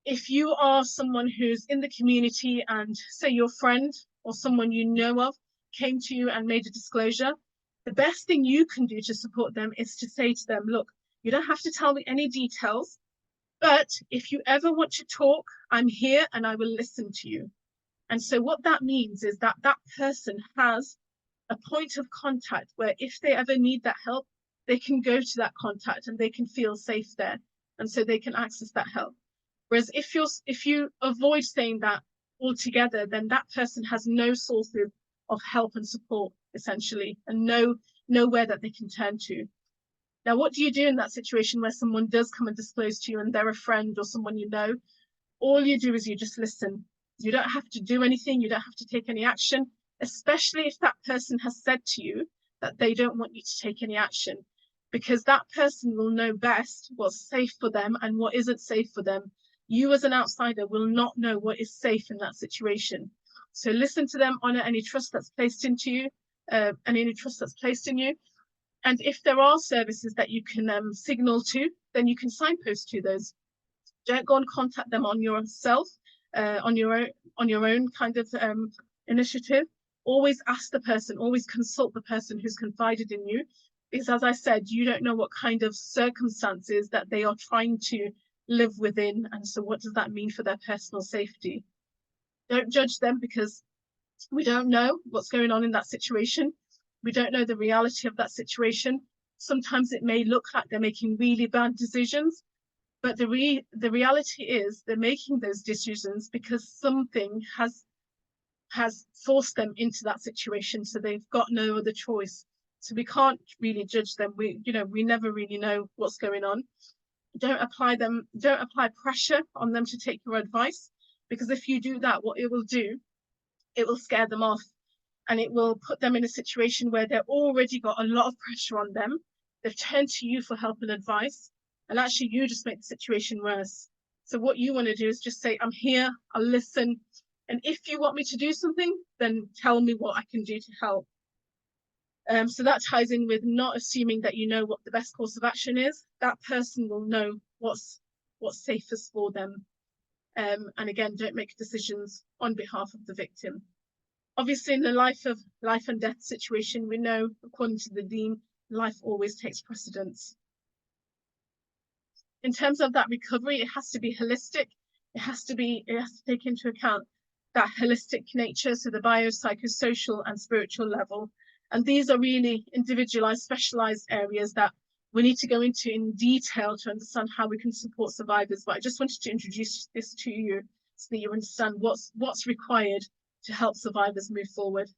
if you are someone who's in the community and say your friend or someone you know of came to you and made a disclosure, the best thing you can do to support them is to say to them, look, you don't have to tell me any details, but if you ever want to talk, I'm here and I will listen to you. And so what that means is that that person has a point of contact where if they ever need that help, they can go to that contact and they can feel safe there. And so they can access that help. Whereas if you avoid saying that altogether, then that person has no sources of help and support, essentially, and nowhere that they can turn to. Now, what do you do in that situation where someone does come and disclose to you and they're a friend or someone you know? All you do is you just listen. You don't have to do anything. You don't have to take any action, especially if that person has said to you that they don't want you to take any action, because that person will know best what's safe for them and what isn't safe for them. You as an outsider will not know what is safe in that situation. So listen to them, honor any trust that's placed into you, and any trust that's placed in you. And if there are services that you can signal to, then you can signpost to those. Don't go and contact them on yourself, on your own kind of initiative. Always ask the person, always consult the person who's confided in you, because as I said, you don't know what kind of circumstances that they are trying to live within. And so what does that mean for their personal safety? Don't judge them, because we don't know what's going on in that situation. We don't know the reality of that situation. Sometimes it may look like they're making really bad decisions, but the reality is they're making those decisions because something has forced them into that situation. So they've got no other choice. So we can't really judge them. We never really know what's going on. Don't apply pressure on them to take your advice, because if you do that, what it will do, it will scare them off. And it will put them in a situation where they've already got a lot of pressure on them. They've turned to you for help and advice, and actually you just make the situation worse. So what you want to do is just say, I'm here, I'll listen. And if you want me to do something, then tell me what I can do to help. So that ties in with not assuming that you know what the best course of action is. That person will know what's safest for them. And again, don't make decisions on behalf of the victim. Obviously, in the life and death situation, we know, according to the Deen, life always takes precedence. In terms of that recovery, it has to be holistic. It has to take into account that holistic nature, so the biopsychosocial and spiritual level. And these are really individualized, specialized areas that we need to go into in detail to understand how we can support survivors. But I just wanted to introduce this to you so that you understand what's required to help survivors move forward.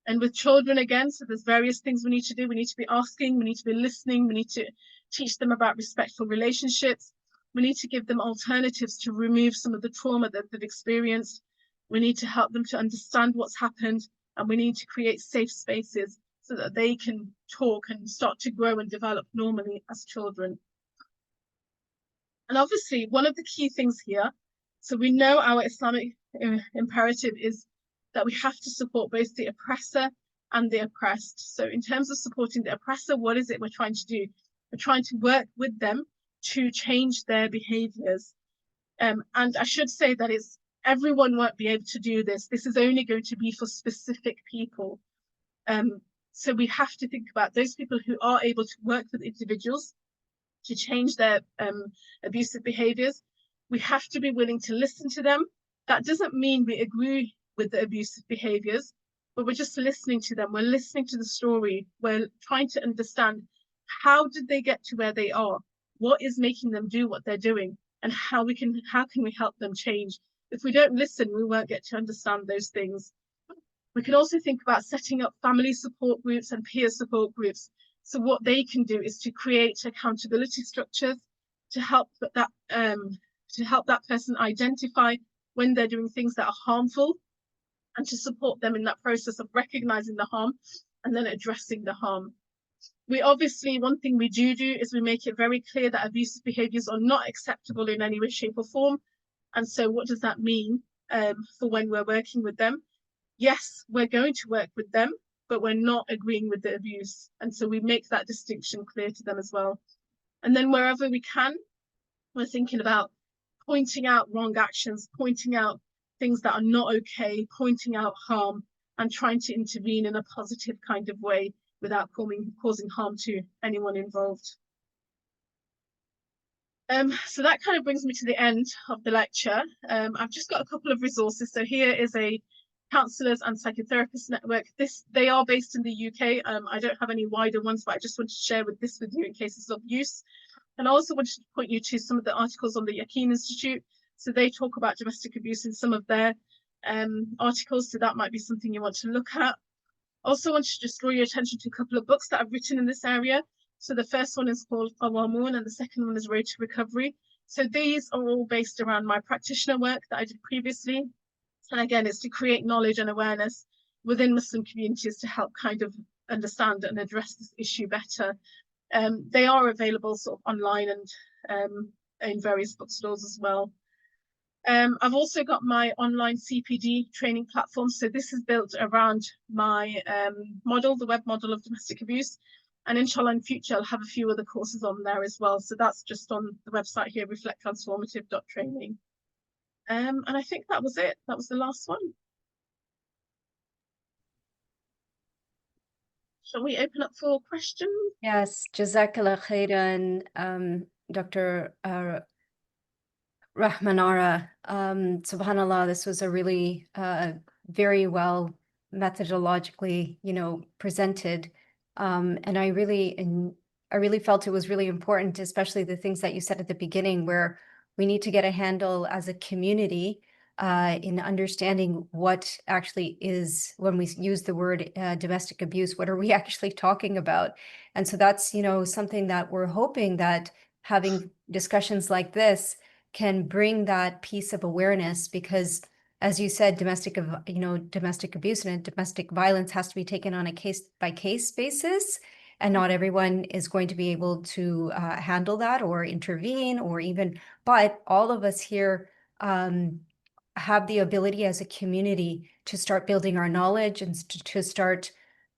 And with children, again, so there's various things we need to do. We need to be asking, we need to be listening, we need to teach them about respectful relationships. We need to give them alternatives to remove some of the trauma that they've experienced. We need to help them to understand what's happened, and we need to create safe spaces so that they can talk and start to grow and develop normally as children. And obviously, one of the key things here, so we know our Islamic imperative is that we have to support both the oppressor and the oppressed. So in terms of supporting the oppressor, what is it we're trying to do? We're trying to work with them to change their behaviors. And I should say that everyone won't be able to do this. This is only going to be for specific people. So we have to think about those people who are able to work with individuals to change their abusive behaviors. We have to be willing to listen to them. That doesn't mean we agree with the abusive behaviors, but we're just listening to them. We're listening to the story. We're trying to understand, how did they get to where they are? What is making them do what they're doing? And how can we help them change? If we don't listen, we won't get to understand those things. We can also think about setting up family support groups and peer support groups. So what they can do is to create accountability structures to help that person identify when they're doing things that are harmful, and to support them in that process of recognizing the harm and then addressing the harm. We obviously, one thing we do is we make it very clear that abusive behaviors are not acceptable in any way, shape or form. And so what does that mean for when we're working with them? Yes, we're going to work with them, but we're not agreeing with the abuse. And so we make that distinction clear to them as well. And then wherever we can, we're thinking about pointing out wrong actions, pointing out things that are not okay, pointing out harm, and trying to intervene in a positive kind of way without causing harm to anyone involved. So that kind of brings me to the end of the lecture. I've just got a couple of resources. So here is a counsellors and psychotherapists network. They are based in the UK. I don't have any wider ones, but I just wanted to share this with you in case it's of use. And I also wanted to point you to some of the articles on the Yaqeen Institute. So they talk about domestic abuse in some of their articles. So that might be something you want to look at. Also want to just draw your attention to a couple of books that I've written in this area. So the first one is called Qawamun, and the second one is Road to Recovery. So these are all based around my practitioner work that I did previously. And again, it's to create knowledge and awareness within Muslim communities to help kind of understand and address this issue better. They are available sort of online and in various bookstores as well. I've also got my online CPD training platform. So this is built around my model, the web model of domestic abuse. And inshallah, in future, I'll have a few other courses on there as well. So that's just on the website here, reflecttransformative.training. And I think that was it. That was the last one. Shall we open up for questions? Yes, Jazakallah khairan, Dr. Rahmanara. Subhanallah, this was a really very well methodologically, presented. And I really felt it was really important, especially the things that you said at the beginning, where we need to get a handle as a community in understanding what actually is, when we use the word domestic abuse, what are we actually talking about? And so that's, something that we're hoping that having discussions like this can bring that piece of awareness, because as you said, domestic abuse and domestic violence has to be taken on a case-by-case basis, and not everyone is going to be able to handle that or intervene but all of us here have the ability as a community to start building our knowledge and to start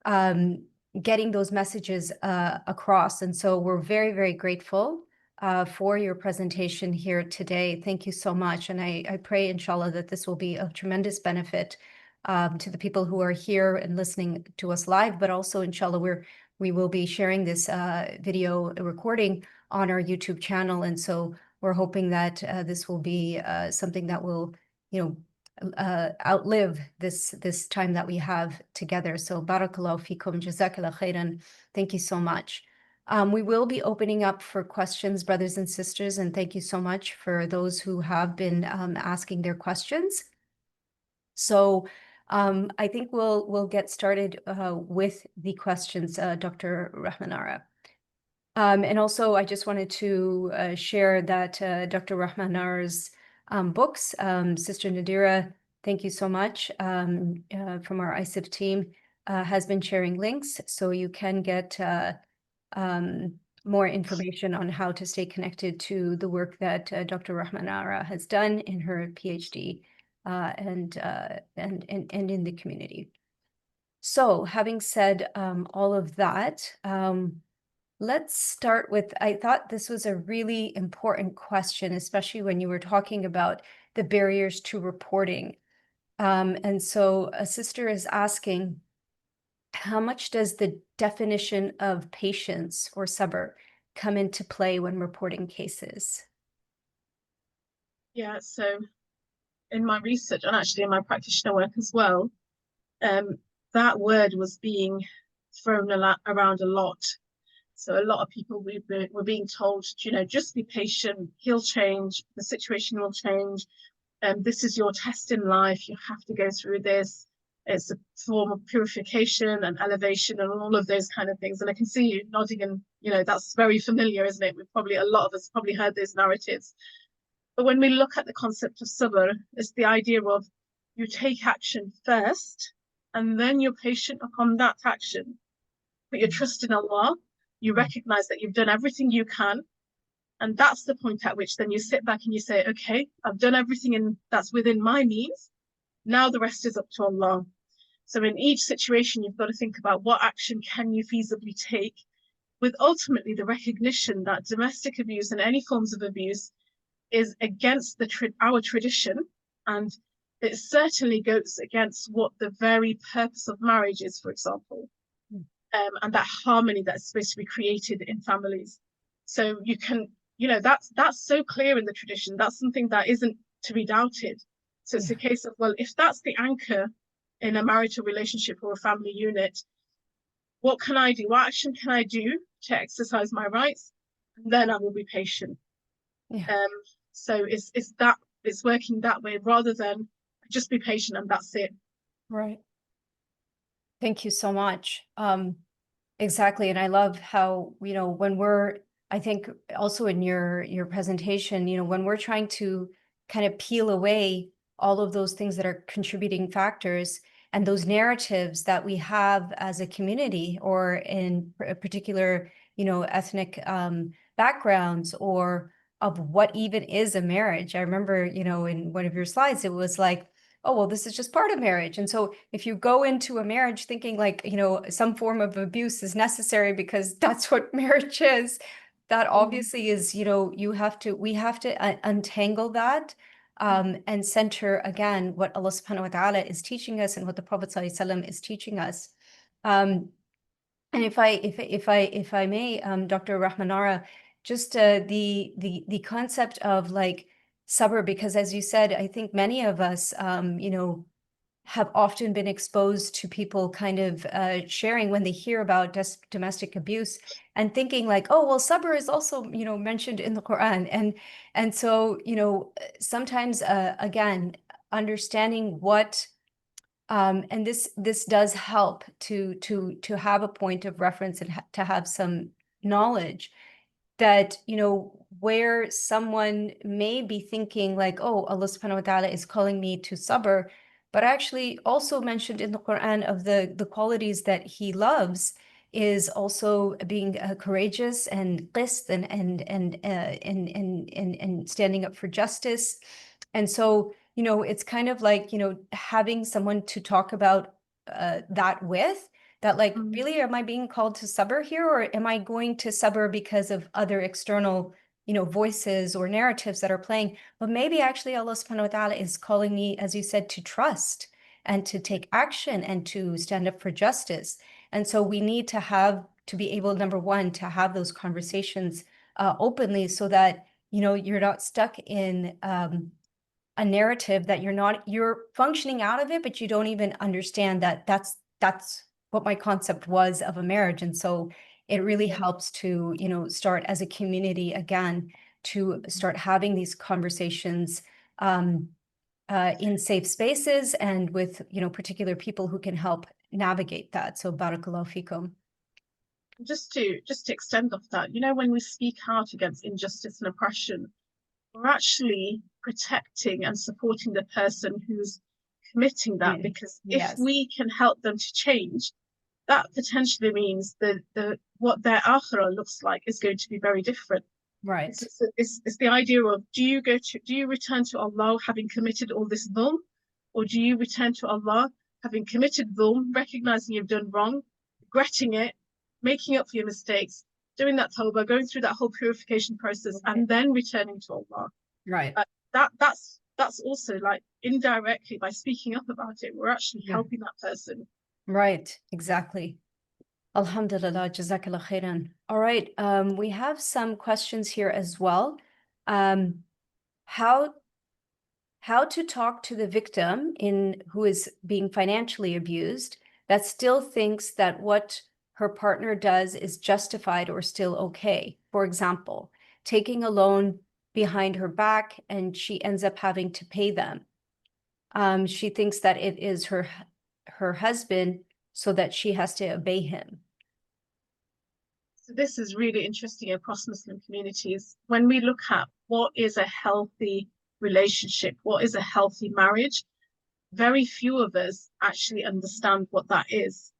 getting those messages across. And so we're very, very grateful for your presentation here today. Thank you so much. And I pray, inshallah, that this will be of tremendous benefit to the people who are here and listening to us live, but also, inshallah, we will be sharing this video recording on our YouTube channel. And so we're hoping that this will be something that will, outlive this time that we have together. So barakallahu fikum, jazakallah khairan. Thank you so much. We will be opening up for questions, brothers and sisters, and thank you so much for those who have been asking their questions. So I think we'll get started with the questions, Dr. Rahmanara. And also, I just wanted to share that Dr. Rahmanara's books, Sister Nadira, thank you so much, from our ISIP team, has been sharing links, so you can get more information on how to stay connected to the work that Dr. Rahmanara has done in her PhD and in the community. So having said all of that, let's start with, I thought this was a really important question, especially when you were talking about the barriers to reporting. And so a sister is asking, how much does the definition of patience or sabr come into play when reporting cases? Yeah, so in my research and actually in my practitioner work as well, that word was being thrown around a lot. So a lot of people were being told, just be patient, he'll change, the situation will change. This is your test in life, you have to go through this. It's a form of purification and elevation and all of those kind of things. And I can see you nodding, and that's very familiar, isn't it? A lot of us probably heard those narratives. But when we look at the concept of sabr, it's the idea of you take action first, and then you're patient upon that action. But you trust in Allah, you recognize that you've done everything you can. And that's the point at which then you sit back and you say, okay, I've done everything that's within my means. Now the rest is up to Allah. So in each situation, you've got to think about what action can you feasibly take, with ultimately the recognition that domestic abuse and any forms of abuse is against our tradition, and it certainly goes against what the very purpose of marriage is, for example, and that harmony that's supposed to be created in families. So you can, that's so clear in the tradition. That's something that isn't to be doubted. So it's a case of, well, if that's the anchor in a marital relationship or a family unit, what can I do? What action can I do to exercise my rights? And then I will be patient. So it's working that way rather than just be patient and that's it. Right. Thank you so much. Exactly. And I love how, when I think also in your presentation, when we're trying to kind of peel away all of those things that are contributing factors and those narratives that we have as a community or in a particular, ethnic backgrounds, or of what even is a marriage. I remember, in one of your slides, it was like, oh, well, this is just part of marriage. And so if you go into a marriage thinking like, some form of abuse is necessary because that's what marriage is, that obviously is, we have to untangle that and center again what Allah subhanahu wa ta'ala is teaching us and what the Prophet sallallahu alaihi wasallam is teaching us. And if I may, Dr. Rahmanara, just the concept of like sabr, because as you said, I think many of us, have often been exposed to people kind of sharing when they hear about domestic abuse and thinking like, oh, well, sabr is also, mentioned in the Quran. And so, sometimes, again, understanding what, and this does help to have a point of reference and to have some knowledge that, where someone may be thinking like, oh, Allah subhanahu wa ta'ala is calling me to sabr, but actually also mentioned in the Quran of the qualities that he loves is also being courageous and qist and standing up for justice. And so, it's kind of like, having someone to talk about that with, that like, really, am I being called to sabr here, or am I going to sabr because of other external, voices or narratives that are playing? But maybe actually Allah subhanahu wa ta'ala is calling me, as you said, to trust and to take action and to stand up for justice. And so we need to be able, number one, to have those conversations openly so that, you're not stuck in a narrative that you're functioning out of it, but you don't even understand that that's what my concept was of a marriage. And so it really helps to, start as a community again, to start having these conversations in safe spaces and with, particular people who can help navigate that. So barakallahu fikum. Just to extend off that, when we speak out against injustice and oppression, we're actually protecting and supporting the person who's committing that, because if we can help them to change, that potentially means that what their akhirah looks like is going to be very different. Right. It's the idea of, do you return to Allah having committed all this dhulm, or do you return to Allah having committed dhulm, recognizing you've done wrong, regretting it, making up for your mistakes, doing that tawbah, going through that whole purification process, and then returning to Allah. Right. That's also, like, indirectly, by speaking up about it, we're actually helping that person. Right, exactly. Alhamdulillah, jazakallah khairan. All right, we have some questions here as well. How to talk to the victim who is being financially abused that still thinks that what her partner does is justified or still okay. For example, taking a loan behind her back and she ends up having to pay them. She thinks that it is her husband, so that she has to obey him. So this is really interesting across Muslim communities. When we look at what is a healthy relationship, what is a healthy marriage, very few of us actually understand what that is.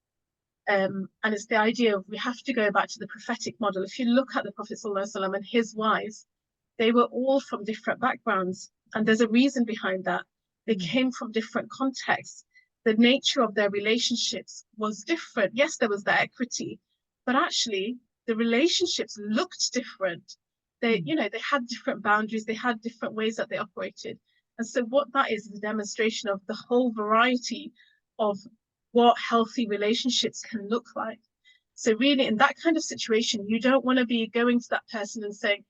And it's the idea of, we have to go back to the prophetic model. If you look at the Prophet ﷺ and his wives, they were all from different backgrounds. And there's a reason behind that. They came from different contexts. The nature of their relationships was different. Yes, there was the equity, but actually the relationships looked different. They had different boundaries. They had different ways that they operated. And so what that is a demonstration of the whole variety of what healthy relationships can look like. So really, in that kind of situation, you don't want to be going to that person and saying,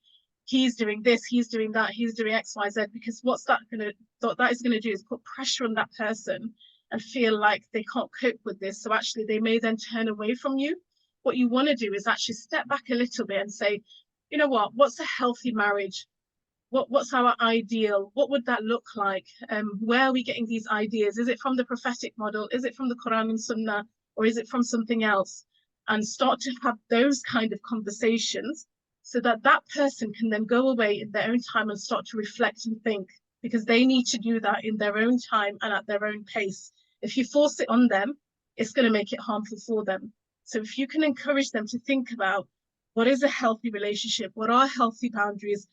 he's doing this, he's doing that, he's doing X, Y, Z, because what that is going to do is put pressure on that person and feel like they can't cope with this. So actually, they may then turn away from you. What you want to do is actually step back a little bit and say, you know what, what's a healthy marriage? What's our ideal? What would that look like? Where are we getting these ideas? Is it from the prophetic model? Is it from the Quran and Sunnah? Or is it from something else? And start to have those kind of conversations so that that person can then go away in their own time and start to reflect and think, because they need to do that in their own time and at their own pace. If you force it on them, it's going to make it harmful for them. So if you can encourage them to think about, what is a healthy relationship? What are healthy boundaries?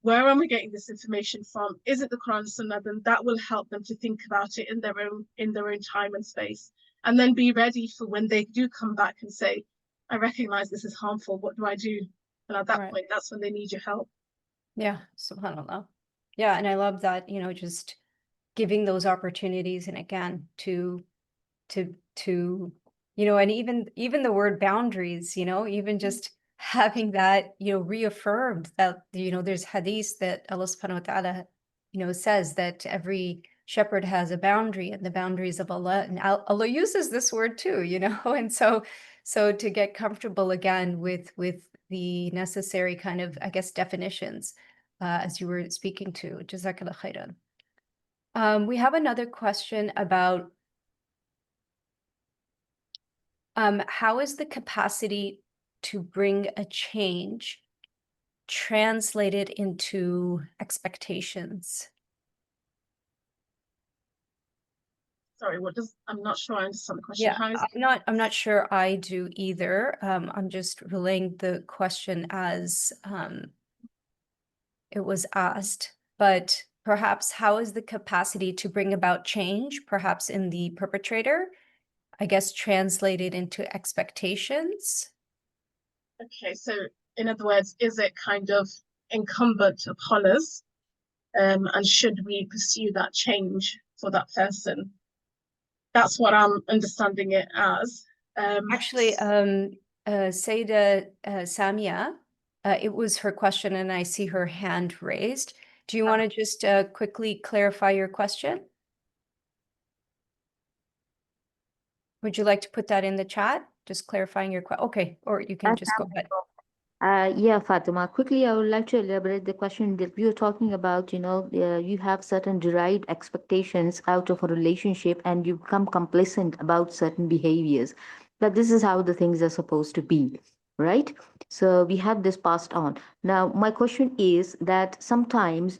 Where am I getting this information from? Is it the Quran and Sunnah? Then that will help them to think about it in their own time and space. And then be ready for when they do come back and say, I recognize this is harmful. What do I do? And at that point, that's when they need your help. Yeah, subhanAllah. Yeah, and I love that, just giving those opportunities, and again, to and even the word boundaries, even just having that, reaffirmed that, there's hadith that Allah subhanahu wa ta'ala, says that every shepherd has a boundary, and the boundaries of Allah, and Allah uses this word too, and so to get comfortable again with the necessary kind of, I guess, definitions, as you were speaking to. Jazakallah khairan. We have another question about how is the capacity to bring a change translated into expectations? Sorry, I'm not sure I understand the question. Yeah, I'm not sure I do either. I'm just relaying the question as it was asked, but perhaps how is the capacity to bring about change, perhaps in the perpetrator, I guess, translated into expectations? Okay, so in other words, is it kind of incumbent upon us, and should we pursue that change for that person? That's what I'm understanding it as. Actually, Sayyidah Samia, it was her question, and I see her hand raised. Do you want to just quickly clarify your question? Would you like to put that in the chat? Just clarifying your question. Okay, or you can just go ahead. Yeah, Fatima, quickly, I would like to elaborate the question that we were talking about. You have certain derived expectations out of a relationship and you become complacent about certain behaviors. That this is how the things are supposed to be, right? So we have this passed on. Now, my question is that sometimes,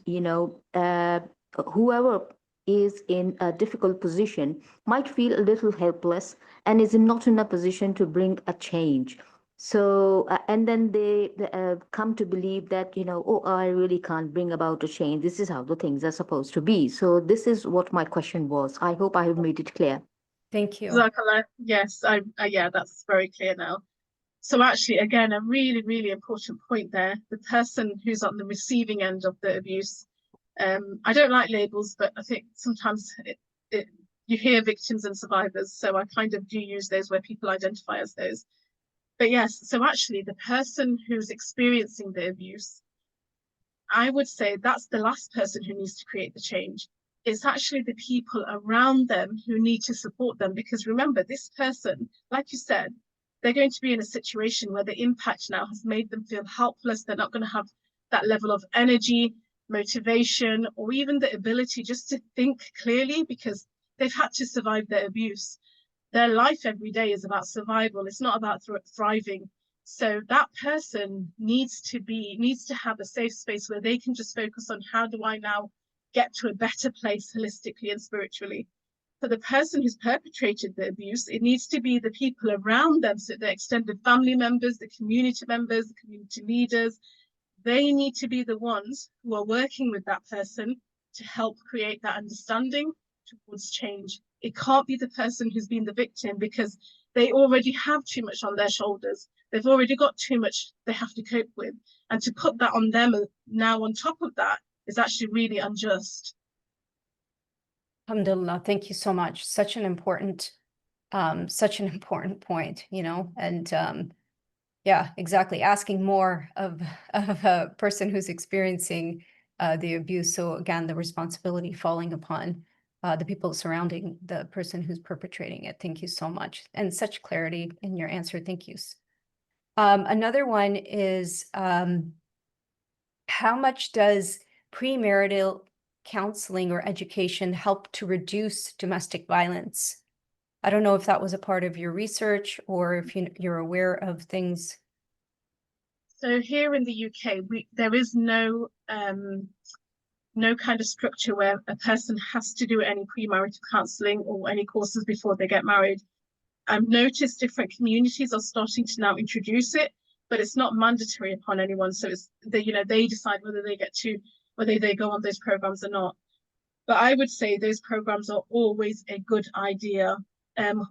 whoever is in a difficult position might feel a little helpless and is not in a position to bring a change. So, and then they come to believe that, oh, I really can't bring about a change. This is how the things are supposed to be. So, this is what my question was. I hope I have made it clear. Thank you. Jazakallah. Yes, yeah, that's very clear now. So actually, again, a really, really important point there. The person who's on the receiving end of the abuse, I don't like labels, but I think sometimes you hear victims and survivors. So I kind of do use those where people identify as those. But yes, so actually the person who's experiencing the abuse, I would say that's the last person who needs to create the change. It's actually the people around them who need to support them. Because remember, this person, like you said, they're going to be in a situation where the impact now has made them feel helpless. They're not going to have that level of energy, motivation, or even the ability just to think clearly because they've had to survive their abuse. Their life every day is about survival. It's not about thriving. So that person needs to have a safe space where they can just focus on how do I now get to a better place holistically and spiritually. For the person who's perpetrated the abuse, it needs to be the people around them, so the extended family members, the community leaders. They need to be the ones who are working with that person to help create that understanding towards change. It can't be the person who's been the victim because they already have too much on their shoulders. They've already got too much they have to cope with. And to put that on them now on top of that is actually really unjust. Alhamdulillah, thank you so much. Such an important point, and yeah, exactly. Asking more of a person who's experiencing the abuse. So again, the responsibility falling upon the people surrounding the person who's perpetrating it. Thank you so much. And such clarity in your answer. Thank you. Another one is, how much does premarital counseling or education help to reduce domestic violence? I don't know if that was a part of your research or if you're aware of things. So here in the UK, there is no kind of structure where a person has to do any premarital counselling or any courses before they get married. I've noticed different communities are starting to now introduce it, but it's not mandatory upon anyone. So it's they decide whether they go on those programs or not. But I would say those programs are always a good idea.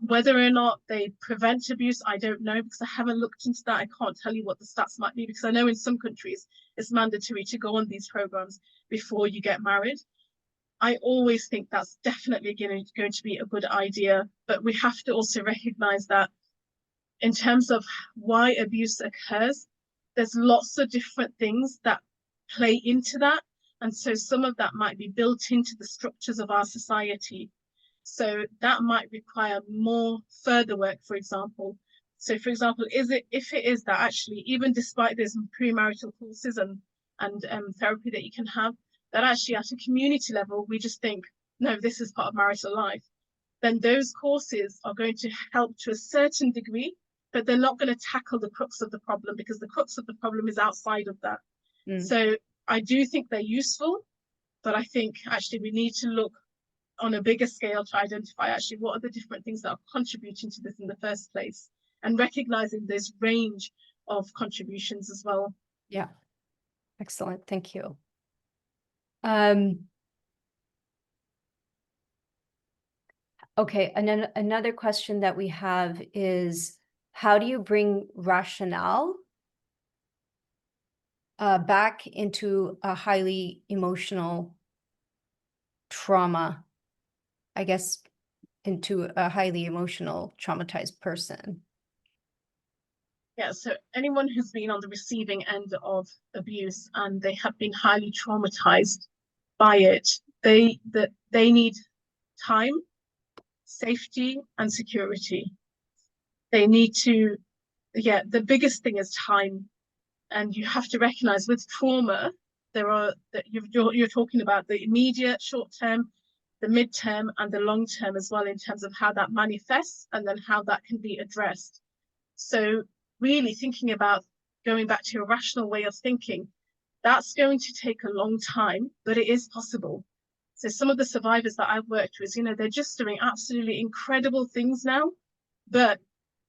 Whether or not they prevent abuse, I don't know because I haven't looked into that. I can't tell you what the stats might be because I know in some countries it's mandatory to go on these programs before you get married. I always think that's definitely going to be a good idea, but we have to also recognize that in terms of why abuse occurs, there's lots of different things that play into that. And so some of that might be built into the structures of our society. So that might require more further work, for example. So for example, if it is that actually, even despite there's premarital courses and therapy that you can have, that actually at a community level, we just think, no, this is part of marital life, then those courses are going to help to a certain degree, but they're not going to tackle the crux of the problem because the crux of the problem is outside of that. So I do think they're useful, but I think actually we need to look on a bigger scale to identify actually what are the different things that are contributing to this in the first place and recognizing this range of contributions as well. Yeah, excellent. Thank you. Okay, and then another question that we have is, how do you bring rationale back into a highly emotional trauma, I guess, into a highly emotional, traumatized person? Yeah, so anyone who's been on the receiving end of abuse and they have been highly traumatized by it, they need time safety, and security. They need to, the biggest thing is time. And you have to recognize with trauma, you're talking about the immediate short term, the midterm, and the long term as well, in terms of how that manifests and then how that can be addressed. So really thinking about going back to a rational way of thinking, that's going to take a long time, but it is possible. So some of the survivors that I've worked with, they're just doing absolutely incredible things now. But,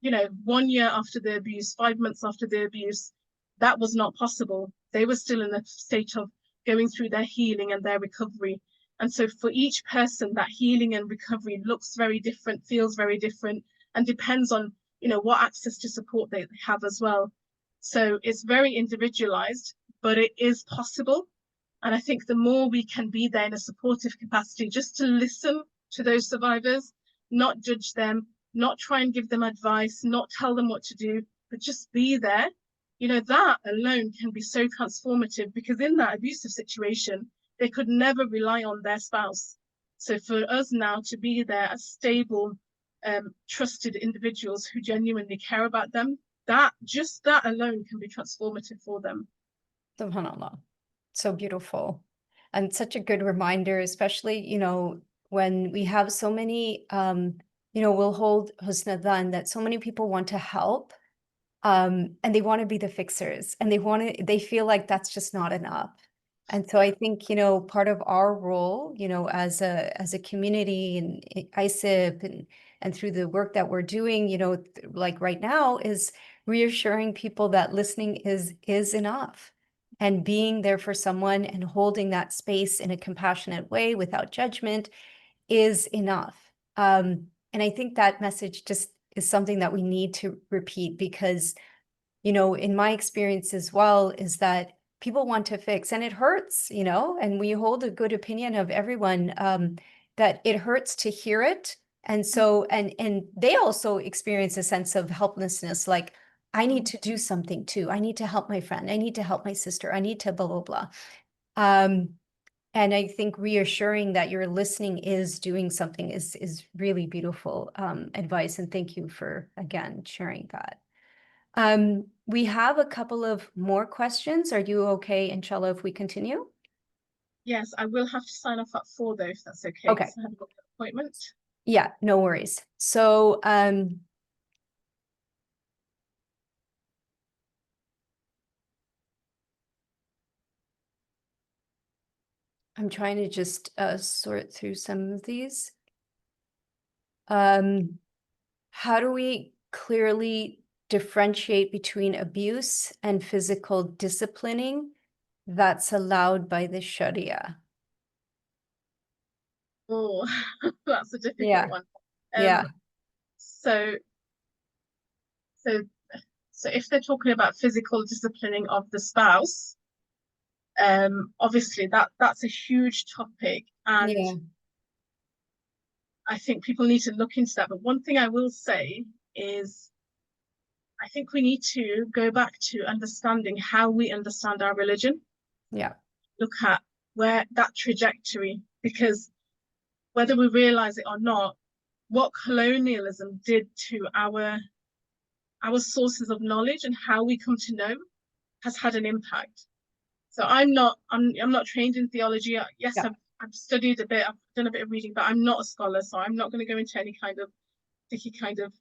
1 year after the abuse, 5 months after the abuse, that was not possible. They were still in a state of going through their healing and their recovery. And so for each person, that healing and recovery looks very different, feels very different, and depends on, what access to support they have as well. So it's very individualized, but it is possible. And I think the more we can be there in a supportive capacity, just to listen to those survivors, not judge them, not try and give them advice, not tell them what to do, but just be there. That alone can be so transformative, because in that abusive situation, they could never rely on their spouse. So for us now to be there as stable, trusted individuals who genuinely care about them, that alone can be transformative for them. SubhanAllah. So beautiful. And such a good reminder, especially, when we have so many, we'll hold husna dhan that so many people want to help, and they want to be the fixers, and they feel like that's just not enough. And so I think, part of our role, as a community and ISIP and through the work that we're doing, like right now, is reassuring people that listening is enough, and being there for someone and holding that space in a compassionate way without judgment is enough. And I think that message just is something that we need to repeat, because, in my experience as well, is that people want to fix, and it hurts, and we hold a good opinion of everyone, that it hurts to hear it. And so, and they also experience a sense of helplessness, like, I need to do something too. I need to help my friend. I need to help my sister. I need to blah, blah, blah. And I think reassuring that you're listening is doing something is really beautiful advice. And thank you for, again, sharing that. We have a couple of more questions. Are you okay, inshallah, if we continue? Yes, I will have to sign off at 4 though, if that's okay. Okay. I have got an appointment. Yeah, no worries. So, I'm trying to just sort through some of these. How do we clearly differentiate between abuse and physical disciplining that's allowed by the Sharia? Oh, that's a difficult one. Yeah. So if they're talking about physical disciplining of the spouse, obviously that's a huge topic, and Yeah. I think people need to look into that. But one thing I will say is, I think we need to go back to understanding how we understand our religion. Yeah. Look at where that trajectory, because whether we realize it or not, what colonialism did to our sources of knowledge and how we come to know has had an impact. So I'm not trained in theology. Yes, yeah. I've studied a bit, I've done a bit of reading, but I'm not a scholar, so I'm not going to go into any kind of sticky kind of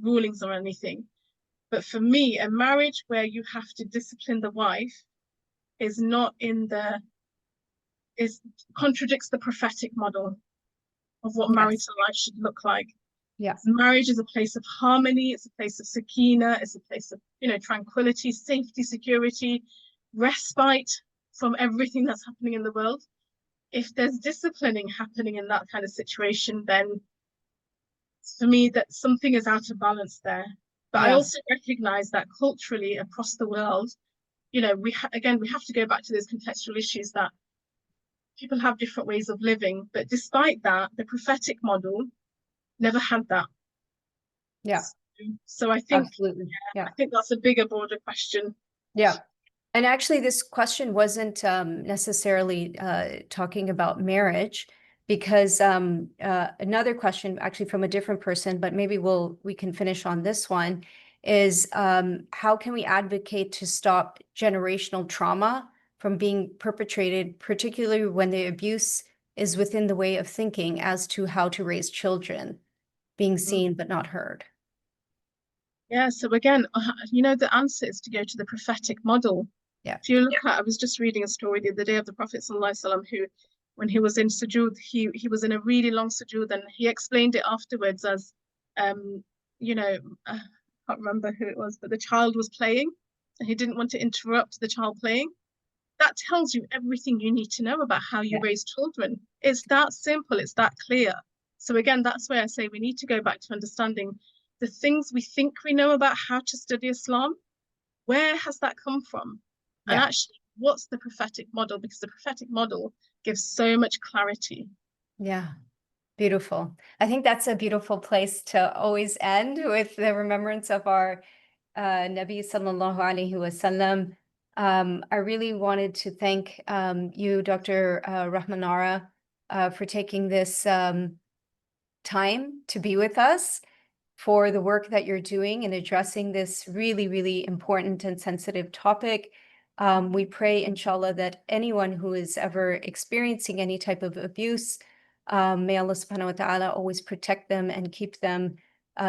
rulings or anything. But for me, a marriage where you have to discipline the wife is not contradicts the prophetic model of what marital life should look like. Yeah. Marriage is a place of harmony, it's a place of sakina, it's a place of, tranquility, safety, security, respite from everything that's happening in the world. If there's disciplining happening in that kind of situation, then for me that something is out of balance there. But I also recognize that culturally across the world, we have to go back to those contextual issues that people have different ways of living. But despite that, the prophetic model never had that. Yeah. So I think, absolutely. Yeah. I think that's a bigger, broader question. Yeah. And actually, this question wasn't necessarily talking about marriage, because another question actually from a different person, but maybe we can finish on this one, is how can we advocate to stop generational trauma from being perpetrated, particularly when the abuse is within the way of thinking as to how to raise children, being seen but not heard? Yeah, so again, you know, the answer is to go to the prophetic model. Yeah. If you look at, I was just reading a story the other day of the Prophet ﷺ, who, when he was in sujood, he was in a really long sujood, and he explained it afterwards as, you know, I can't remember who it was, but the child was playing, and he didn't want to interrupt the child playing. That tells you everything you need to know about how you raise children. It's that simple, it's that clear. So again, that's why I say we need to go back to understanding the things we think we know about how to study Islam. Where has that come from? And actually, what's the prophetic model? Because the prophetic model gives so much clarity. Yeah, beautiful. I think that's a beautiful place to always end, with the remembrance of our Nabi sallallahu alaihi wasallam. I really wanted to thank you, Dr. Rahmanara, for taking this time to be with us, for the work that you're doing in addressing this really, really important and sensitive topic. We pray, inshallah, that anyone who is ever experiencing any type of abuse, may Allah subhanahu wa ta'ala always protect them and keep them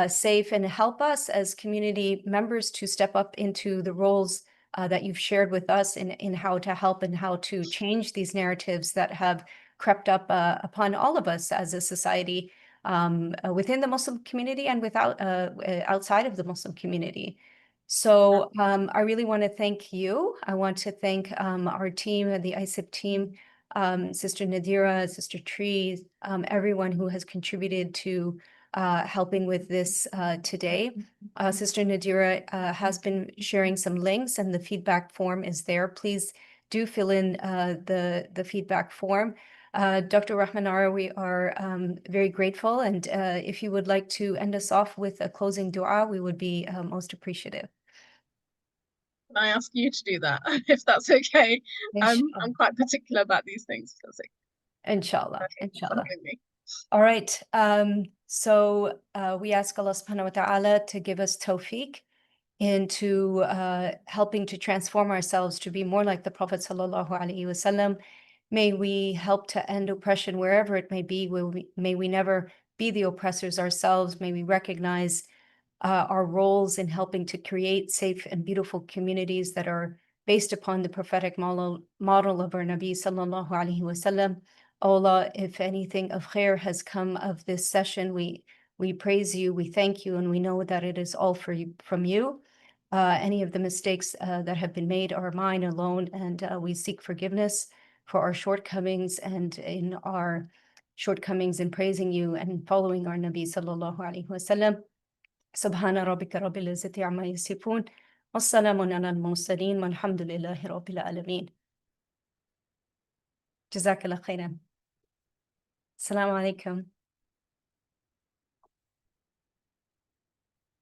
safe, and help us as community members to step up into the roles that you've shared with us in how to help and how to change these narratives that have crept up upon all of us as a society, within the Muslim community and outside of the Muslim community. So I really want to thank you. I want to thank our team, the ISIP team, Sister Nadira, Sister Tree, everyone who has contributed to helping with this today. Sister Nadira has been sharing some links, and the feedback form is there. Please do fill in the feedback form. Dr. Rahmanara, we are very grateful, and if you would like to end us off with a closing dua, we would be most appreciative. Can I ask you to do that, if that's okay? I'm quite particular about these things. Inshallah, inshallah. All right. So we ask Allah subhanahu wa ta'ala to give us tawfiq into helping to transform ourselves to be more like the Prophet sallallahu alaihi wasallam. May we help to end oppression wherever it may be. May we never be the oppressors ourselves. May we recognize our roles in helping to create safe and beautiful communities that are based upon the prophetic model of our Nabi sallallahu alaihi wasallam. Allah, if anything of khair has come of this session, we praise you, we thank you, and we know that it is all from you. Any of the mistakes that have been made are mine alone, and we seek forgiveness for our shortcomings, and in our shortcomings in praising you and following our Nabi sallallahu alaihi wasallam. Subhana rabbika rabbil izzati amma yasifun, wassalamun ala al-mursalin, walhamdulillahi rabbil alamin. Jazakallah khairan. Assalamu alaikum.